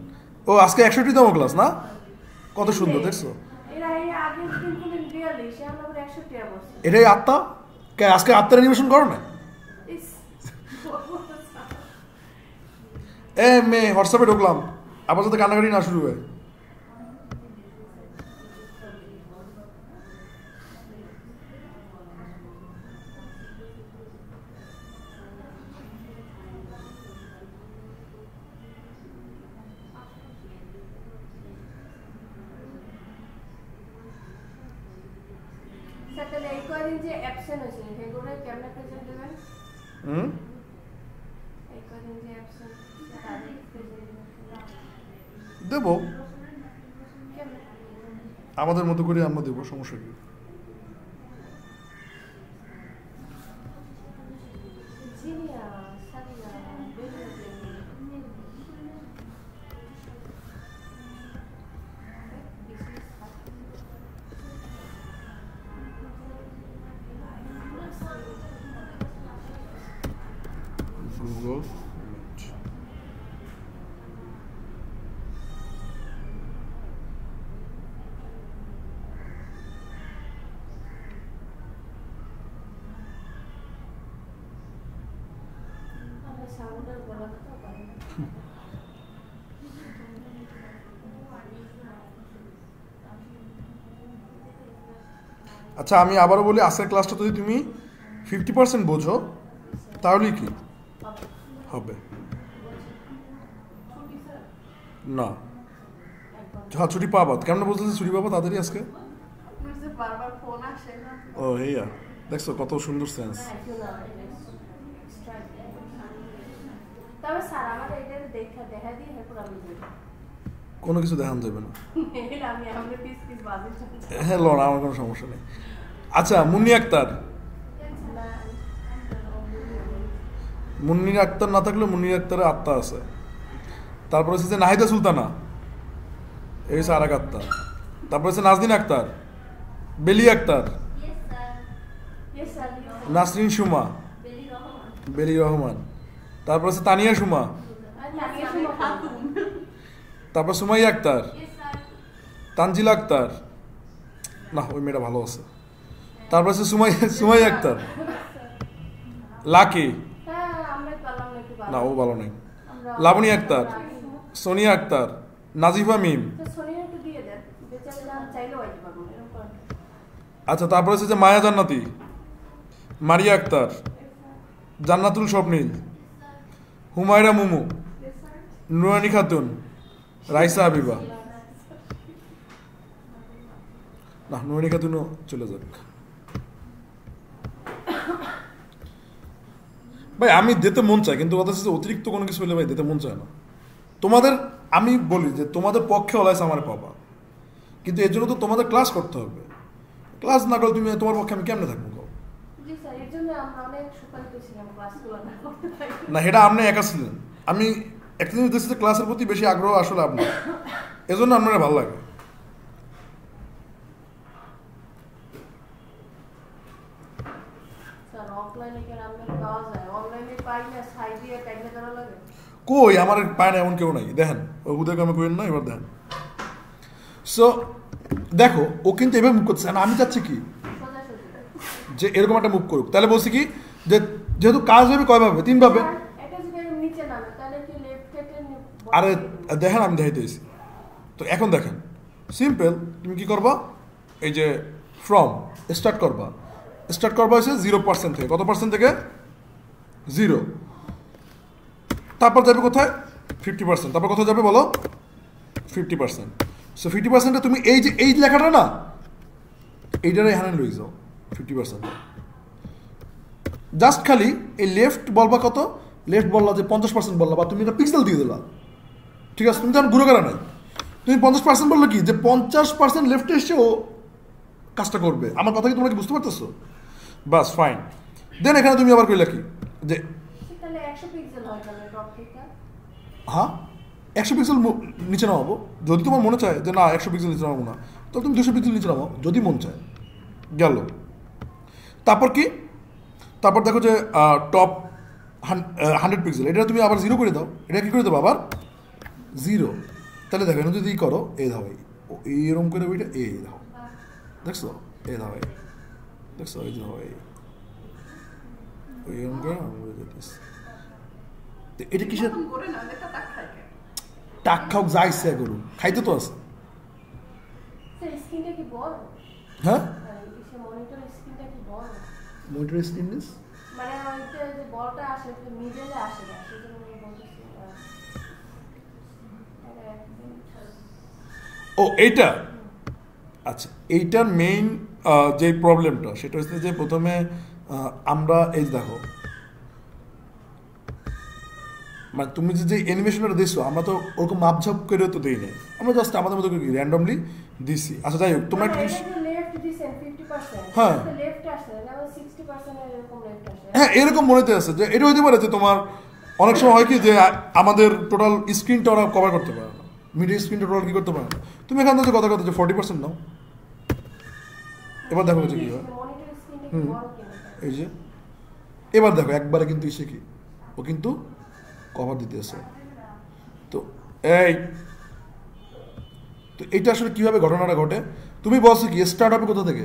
ও আজকে 61তম ক্লাস না? কত সুন্দর দেখছো। এরা এই আগের দিন খুলেন 42 আমরা আবার 61 টাকা বলছি। এটাই আত্মা কে আজকে আত্মার অ্যানিমেশন করো না? ইস মেয়ে হোয়াটসঅ্যাপে ঢুকলাম, আবার যাতে কান্নাকাটি না শুরু হয়। স্যার তাহলে এই কয়দিন যে অ্যাবসেন্ট হয়েছে সেগুলো কেমনে প্রেজেন্ট দেবেন? এই কয়দিন যে অ্যাবসেন্ট তাদের প্রেজেন্ট দেবো কেমনে? আমাদের মতো করে আমরা দেবো, সমস্যা কি? জিনিয়া সারিয়া বেরিয়ে Google আমরা সাউন্ডের বলা কথা পারি না। আচ্ছা আমি আবারও বলি, আজকের ক্লাসটা যদি তুমি 50% বোঝো তাহলেই কি হবে? ছুটি স্যার না, হ্যাঁ ছুটি পাবা। কেমন বলতেছি ছুটি পাবা তাড়াতাড়ি আজকে? আপনার যে বারবার ফোন আসে না। ও হেয়া, দেখছো কত সুন্দর সেন্স। তবে স্যার আমার এটা দেখা দিয়ে এরপর আমি যাই। কোনো কিছু দেখান যাবে না। আমি আমরা পিস পিস বাজে হ্যাঁ লড়, আমার কোনো সমস্যা নেই। আচ্ছা মুন্নি আক্তার, মুন্নির আক্তার না থাকলে মুন্নির আক্তারের আত্মা আছে। তারপর হচ্ছে যে নাহিদা সুলতানা, এই হচ্ছে আর এক আত্মা। তারপর হচ্ছে নাজনীন আক্তার, বেলি আক্তার, নাসরিন সুমা, বেলি রহমান। তারপর হচ্ছে তানিয়া সুমা, তারপর সুমাইয়া আক্তার, তানজিলা আক্তার, না ওই মেয়েটা ভালো আছে। তারপর হচ্ছে সুমাইয়া আক্তার, লাকি, না ও ভালো নেই, লাবণী আক্তার, সোনিয়া আক্তার, নাজিফা মিম। আচ্ছা তারপর হচ্ছে যে মায়া জান্নাতি, মারিয়া আক্তার, জান্নাতুল স্বপ্নীল, হুমায়রা মুমু, নুরানি খাতুন, রাইসা হাবিবা। না নুরানি খাতুনও চলে যাক। ভাই আমি দিতে মন চাই, কিন্তু কথা হচ্ছে অতিরিক্ত কোনো কিছু হলে ভাই দিতে মন চায় না। তোমাদের আমি বলি যে তোমাদের পক্ষে হলাইছে আমার পাবা, কিন্তু এর জন্য তো তোমাদের ক্লাস করতে হবে। ক্লাস না করলে তুমি তোমার পক্ষে আমি কেমনে থাকবো? না সেটা আপনি একা ছিলেন, আমি একটা জিনিস দেখছি ক্লাসের প্রতি বেশি আগ্রহ আসলে আপনার, এজন্য আপনার ভালো লাগে। স্যার অফলাইনে কি আমরা পাওয়া যায় অনলাইনে পাই না সাইড দিয়ে টাইমে দেওয়া লাগে কই আমার পায় না এমন কেউ নাই দেখেন ওদের আমি করেন না এবার দেখেন সো দেখো ও কিন্তু এভাবে মুভ করতেছে না আমি চাচ্ছি কি যে এরকম একটা মুভ করুক তাহলে বলছি কি যে যেহেতু কাজ হবে কয়ভাবে তিনভাবে এটা যদি নিচে নামে তাহলে কি লেফট থেকে আরে দেখেন আমি দেখাইতেছি তো এখন দেখেন সিম্পল তুমি কি করবা এই যে ফ্রম স্টার্ট করবা হচ্ছে 0% থেকে কত পার্সেন্ট থেকে 0 তারপর যাবে কোথায় 50% তারপর কোথায় যাবে বলো 50% সো 50%-এ তুমি এই যে লেখাটা না এইটারে এখানে লই যাও 50% জাস্ট খালি এই লেফট বলবা কত লেফট বললা যে 50% বললা বা তুমি এটা পিক্সেল দিয়ে দিলা ঠিক আছে তুমি তখন ঘুরে করা নাই তুমি 50% বললো কি যে 50% লেফটে এসে ও কাজটা করবে আমার কথা কি তোমরা কি বুঝতে পারতেছো বাস ফাইন দেন এখানে তুমি আবার কইলা কি যে তাহলে 100 পিক্সেল হয় তাহলে টপ থেকে হ্যাঁ 100 পিক্সেল নিচে নামাবো যদি তোমার মনে চায় যে না 100 পিক্সেল নিচে নামাবো না তাহলে তুমি 200 পিক্সেল নিচে নামাও যদি মন চায় গেল তারপর কি তারপর দেখো যে টপ 100 পিক্সেল এটা তুমি আবার 0 করে দাও এটা কি করে দেবো আবার 0 তাহলে দেখো যদি করো এই দাও এইরকম করে ওইটা এই দাও দেখছো এই দাও দেখছো এই দাও এইরকম করে এটা কিসের টাক খাওক যা ইচ্ছা করুন খাইতে তো আছে স্যার স্ক্রিনটা কি বড় হ্যাঁ এই মনিটর স্ক্রিনটা কি বড় মনিটর স্ক্রিননেস মানে ওইটা যে বলটা আসে মিডলে আসে না সেজন্য আমি বলতেছি ও এইটা আচ্ছা এইটার মেইন যে প্রবলেমটা সেটা হচ্ছে যে প্রথমে আমরা এই দেখো মানে তুমি যে অ্যানিমেশনটা দিছো আমরা তো ওরকম মাপঝাপ করে তো দেই নাই আমরা জাস্ট আমাদের মতো র্যান্ডমলি দিছি আচ্ছা যাই হোক তোমার লেফট দিছেন 50% হ্যাঁ লেফট আসে না 60% এরকম লেফট আসে হ্যাঁ এরকম মনেতে আছে যে এটা হইতে পারে যে তোমার অনেক সময় হয় কি যে আমাদের টোটাল স্ক্রিনটা ওরা কভার করতে পারে না মিডিয়া স্ক্রিনটা টোটাল কি করতে পারে না তুমি এখান থেকে কথা যে 40% নাও এবার দেখো যে কি হয় এই যে এবার দেখো একবারে কিন্তু এসে কি ও কিন্তু কভার দিতেছে তো এইটা আসলে কিভাবে ঘটনাটা ঘটে তুমি বলছো কি স্টার্ট হবে কোথা থেকে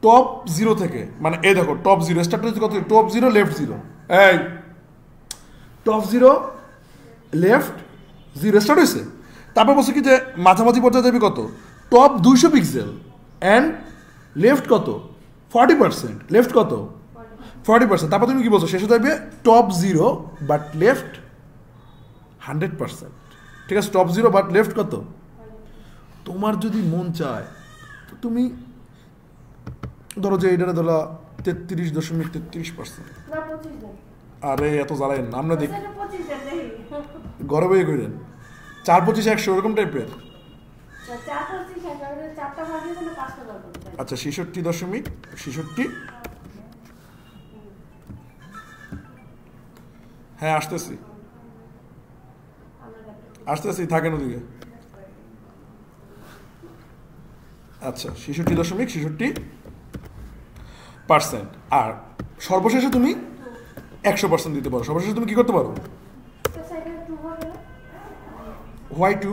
টপ 0 থেকে মানে এই দেখো টপ 0 স্টার্ট হচ্ছে কত টপ 0 লেফট 0 এই টপ 0 লেফট 0 স্টার্ট হয়েছে তারপর বলছে কি যে মাঝামাঝি পর্যায়ে যাবে কত টপ 200 পিক্সেল অ্যান্ড লেফট কত 40% লেফট কত 40% তারপর তুমি কি বলছো শেষে যাবে টপ 0 বাট লেফট 100% ঠিক আছে টপ 0 বাট লেফট কত তোমার যদি মন চায় তো তুমি ধরো যে এইটারে ধরো 33.33% আরে এত জ্বালাইন না আমরা দেখি ঘরে বইয়ে কইলেন 4-25-100 এরকম টাইপের আচ্ছা 66.66 হ্যাঁ আসতেছি থাকেন ওদিকে আচ্ছা 66.66% আর সর্বশেষে তুমি 100% দিতে পারো সর্বশেষে তুমি কি করতে পারো হোয়াই টু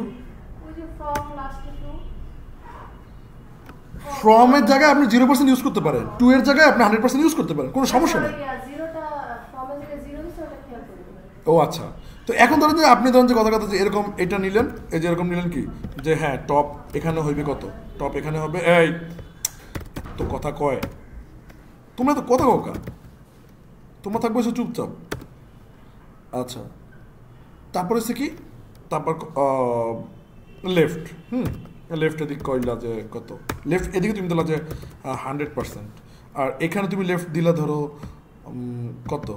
ফ্রম এর জায়গায় আপনি 0% ইউজ করতে পারেন 2 এর জায়গায় আপনি 100% ইউজ করতে পারেন কোনো সমস্যা নেই ও আচ্ছা তো এখন ধরেন যে আপনি ধরেন যে কথা যে এরকম এটা নিলেন এই যে এরকম নিলেন কি যে হ্যাঁ টপ এখানে হইবে কত টপ এখানে হবে এই তো কথা কয় তোমরা তো কথা কাউকা তোমরা থাকবে সে চুপচাপ আচ্ছা তারপরে হচ্ছে কি তারপর লেফট লেফট এদিক কইলা যে কত লেফট এদিকে তুমি দিলা যে 100% আর এখানে তুমি লেফট দিলা ধরো কত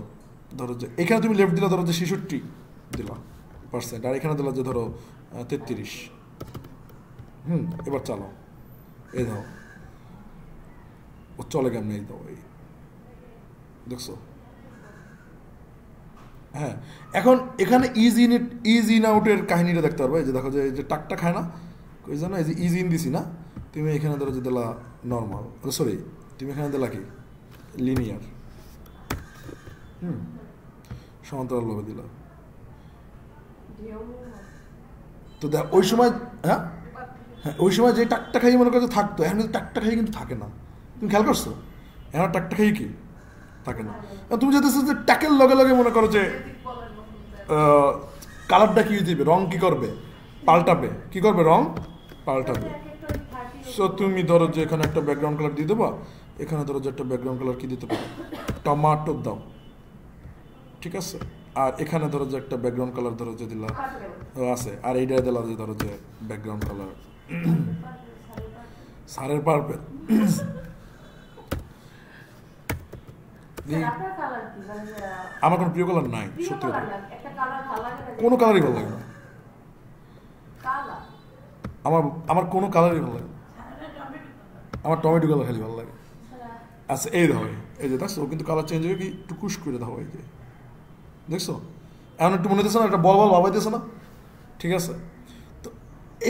ধরো যে এখানে তুমি লেফট দিলা ধরো যে 66 দিলা % আর এখানে দিলা যে ধরো 33 এবার চালাও এই দাও ও চলে কেমন এই দাও এই দেখছো হ্যাঁ এখন এখানে ইজ ইন আউটের কাহিনীটা দেখতে পারবে যে দেখো যে টাকটা খায় না কই জানো এই যে ইজ ইন দিছি না তুমি এখানে ধরো যে দিলা নর্মাল সরি তুমি এখানে দিলা কি লিনিয়ার সমান্তরালভাবে দিলাম। তো দেখ ওই সময় হ্যাঁ হ্যাঁ ওই সময় যে টাকটা খাইয়ে মনে করছে থাকতো, এখন কিন্তু টাকটা খাইয়ে কিন্তু থাকে না। তুমি খেয়াল করছো এখন টাকটা খাইয়ে কি থাকে না। তুমি যেতেছো যে টাকের লগে লগে মনে করো যে কালারটা কি দিবে, রং কি করবে, পাল্টাবে, কি করবে, রং পাল্টাবে। সো তুমি ধরো যে এখানে একটা ব্যাকগ্রাউন্ড কালার দিয়ে দেবা, এখানে ধরো যে একটা ব্যাকগ্রাউন্ড কালার কি দিতে পারো, টমাটো দাও, ঠিক আছে। আর এখানে ধরো যে একটা ব্যাকগ্রাউন্ড কালার ধরো যে দিলাম আছে, আর এইটা দিলাম যে ধরো যে ব্যাকগ্রাউন্ড কালার সারের পার্পেল। আমার কোনো প্রিয় কালার নাই সত্যি কথা, কোনো কালারই ভালো লাগে না আমার, আমার কোনো কালারই ভালো লাগে না, আমার টমেটো কালার খালি ভালো লাগে। আচ্ছা এই দেখো, এই যে দেখছো কিন্তু কালার চেঞ্জ হয়ে কি টুকুস করে দাও, এই যে দেখছো এখন একটু মনে হতেছে না, একটা বল বল ভাবাইতেছে না, ঠিক আছে। তো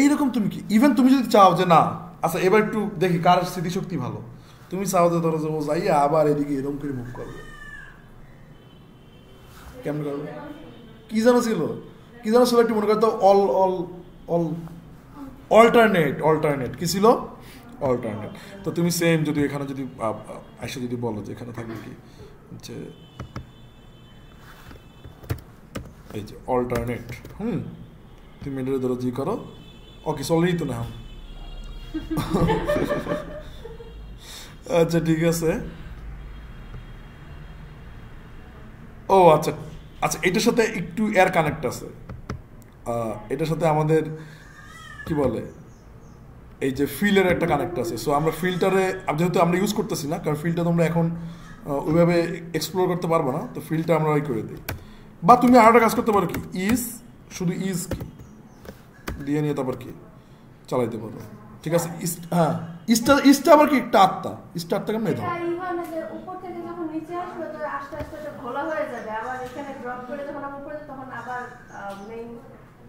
এইরকম তুমি কি ইভেন তুমি যদি চাও যে না আচ্ছা এবার একটু দেখি কার স্মৃতিশক্তি ভালো, তুমি চাও যে ধরো যে ও যাইয়া আবার এদিকে এরকম করে মুভ করবে, কেমন করবে, কি যেন ছিল, কি যেন ছিল একটু মনে করতো অল অল অল অল্টারনেট কি ছিল, অল্টারনেট। তো তুমি সেম যদি এখানে যদি এসে যদি বলো যে এখানে থাকবে কি যে এই যে অল্টারনেট, তুমি এটার ধরো জি করো, ওকে চলেই তো না। আচ্ছা ঠিক আছে, ও আচ্ছা আচ্ছা এটার সাথে একটু এয়ার কানেক্ট আছে, এটার সাথে আমাদের কি বলে এই যে ফিলের একটা কানেক্ট আছে। সো আমরা ফিল্টারে যেহেতু আমরা ইউজ করতেছি না, কারণ ফিলটা তোমরা এখন ওইভাবে এক্সপ্লোর করতে পারবো না, তো ফিলটা আমরা ওই করে দিই। বা তুমি আর একটা কাজ করতে পারো কি, ইজ শুধু ইজ কি দিয়ে নিয়ে তারপর কি চালাইতে পারো, ঠিক আছে। হ্যাঁ ইস্টা আবার কি একটা আত্মা, ইস্টা আত্মা কেমন এটা উপর থেকে যখন নিচে আসবে তো আস্তে আস্তে এটা ঘোলা হয়ে যাবে, আবার এখানে ড্রপ করে যখন আমরা উপরে তখন আবার মেইন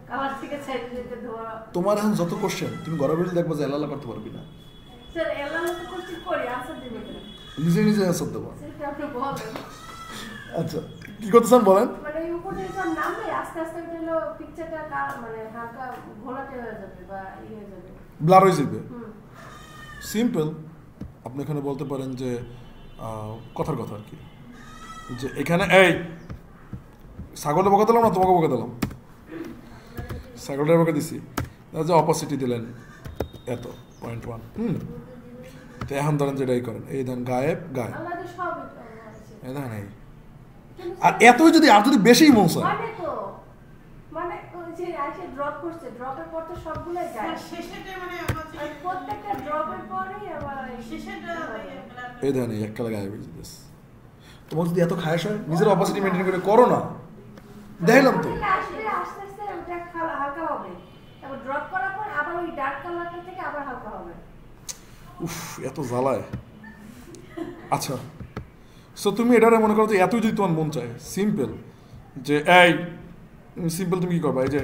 কালার থেকে সাইড দিতে ধোয়া। তোমার এখন যত কোশ্চেন তুমি ঘরে বসে দেখবা যে এলালা করতে পারবি না। স্যার এলালা তো কোশ্চেন করি আনসার দিবে না, নিজে নিজে আনসার দেবো। সেটা আপনি বলেন। আচ্ছা কি করতেছেন বলেন। মানে উপর থেকে যখন নামবে আস্তে আস্তে এটা পিকচারটা মানে হালকা ঘোলাটে হয়ে যাবে বা ই হয়ে যাবে, ব্লার হয়ে যাবে। সিম্পল, আপনি এখানে বলতে পারেন যে কথার কথা আর কি, যে এখানে এই ছাগলের বকা দিলাম না তোমাকে বকা দিলাম, ছাগলের বকা দিছি, যে অপোসিটি দিলেন এত 0.1, তো এখন ধরেন যেটাই করেন, এই ধরেন গায়েব গায়েব, এই দেখেন এই, আর এতই যদি আর যদি বেশি মৌসা মানে যে আইসে ড্রপ করছে, ড্রপের পর তো সবগুলাই যায়, শেষেরটা মানে প্রত্যেকটা ড্রপের পরেই আবার শেষেরটা এই দেখেন এই একটা গায়েব হয়ে যেতেছে। তোমার যদি এত খায়াস হয় নিজের অপোসিটি মেনটেন করে করো না, দেখলাম তো আসবে আস্তে আস্তে ওটা হালকা হবে, তারপর ড্রপ করার পর আবার ওই ডার্ক কালারটা থেকে আবার হালকা হবে। উফ এত জ্বালায়। আচ্ছা সো তুমি এটারে মনে করো যে এতই যদি তোমার মন চায়, সিম্পল যে এই সিম্পল তুমি কি করবা, এই যে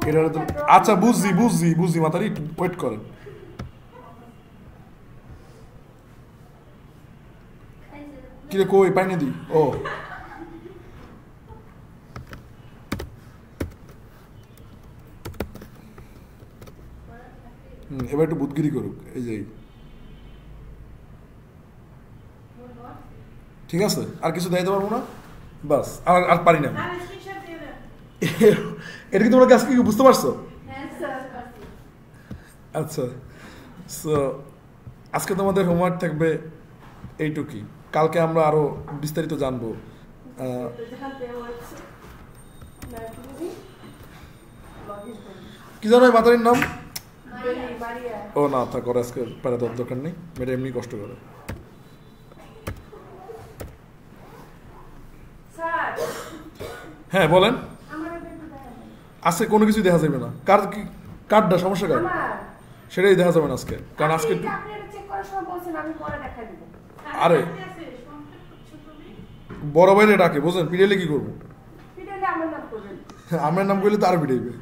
এটারে আচ্ছা বুঝছি মাতারি ওয়েট করেন, কিরে কই পাইনি দি, ও এবার একটু বুদগিরি করুক, এই যে ঠিক আছে, আর কিছু দেখাইতে পারবো না, বাস আর আর পারি না। এটা কি তোমরা আজকে বুঝতে পারছো? আচ্ছা সো আজকে তোমাদের হোমওয়ার্ক থাকবে এইটুকুই, কালকে আমরা আরো বিস্তারিত জানবো। কি জানো মাতারির নাম? ও না থাক, ওর আজকে প্যারা দেওয়ার দরকার নেই, মেয়েটা এমনি কষ্ট করে। হ্যাঁ বলেন। আজকে কোনো কিছু দেখা যাবে না, কার কি কার্ডটা সমস্যা কার সেটাই দেখা যাবে না আজকে, কারণ আজকে আরে বড় ভাইরে ডাকে বুঝলেন, পিড়াইলে কি করবো, আমার নাম করলে তো আরো পিড়াইবে।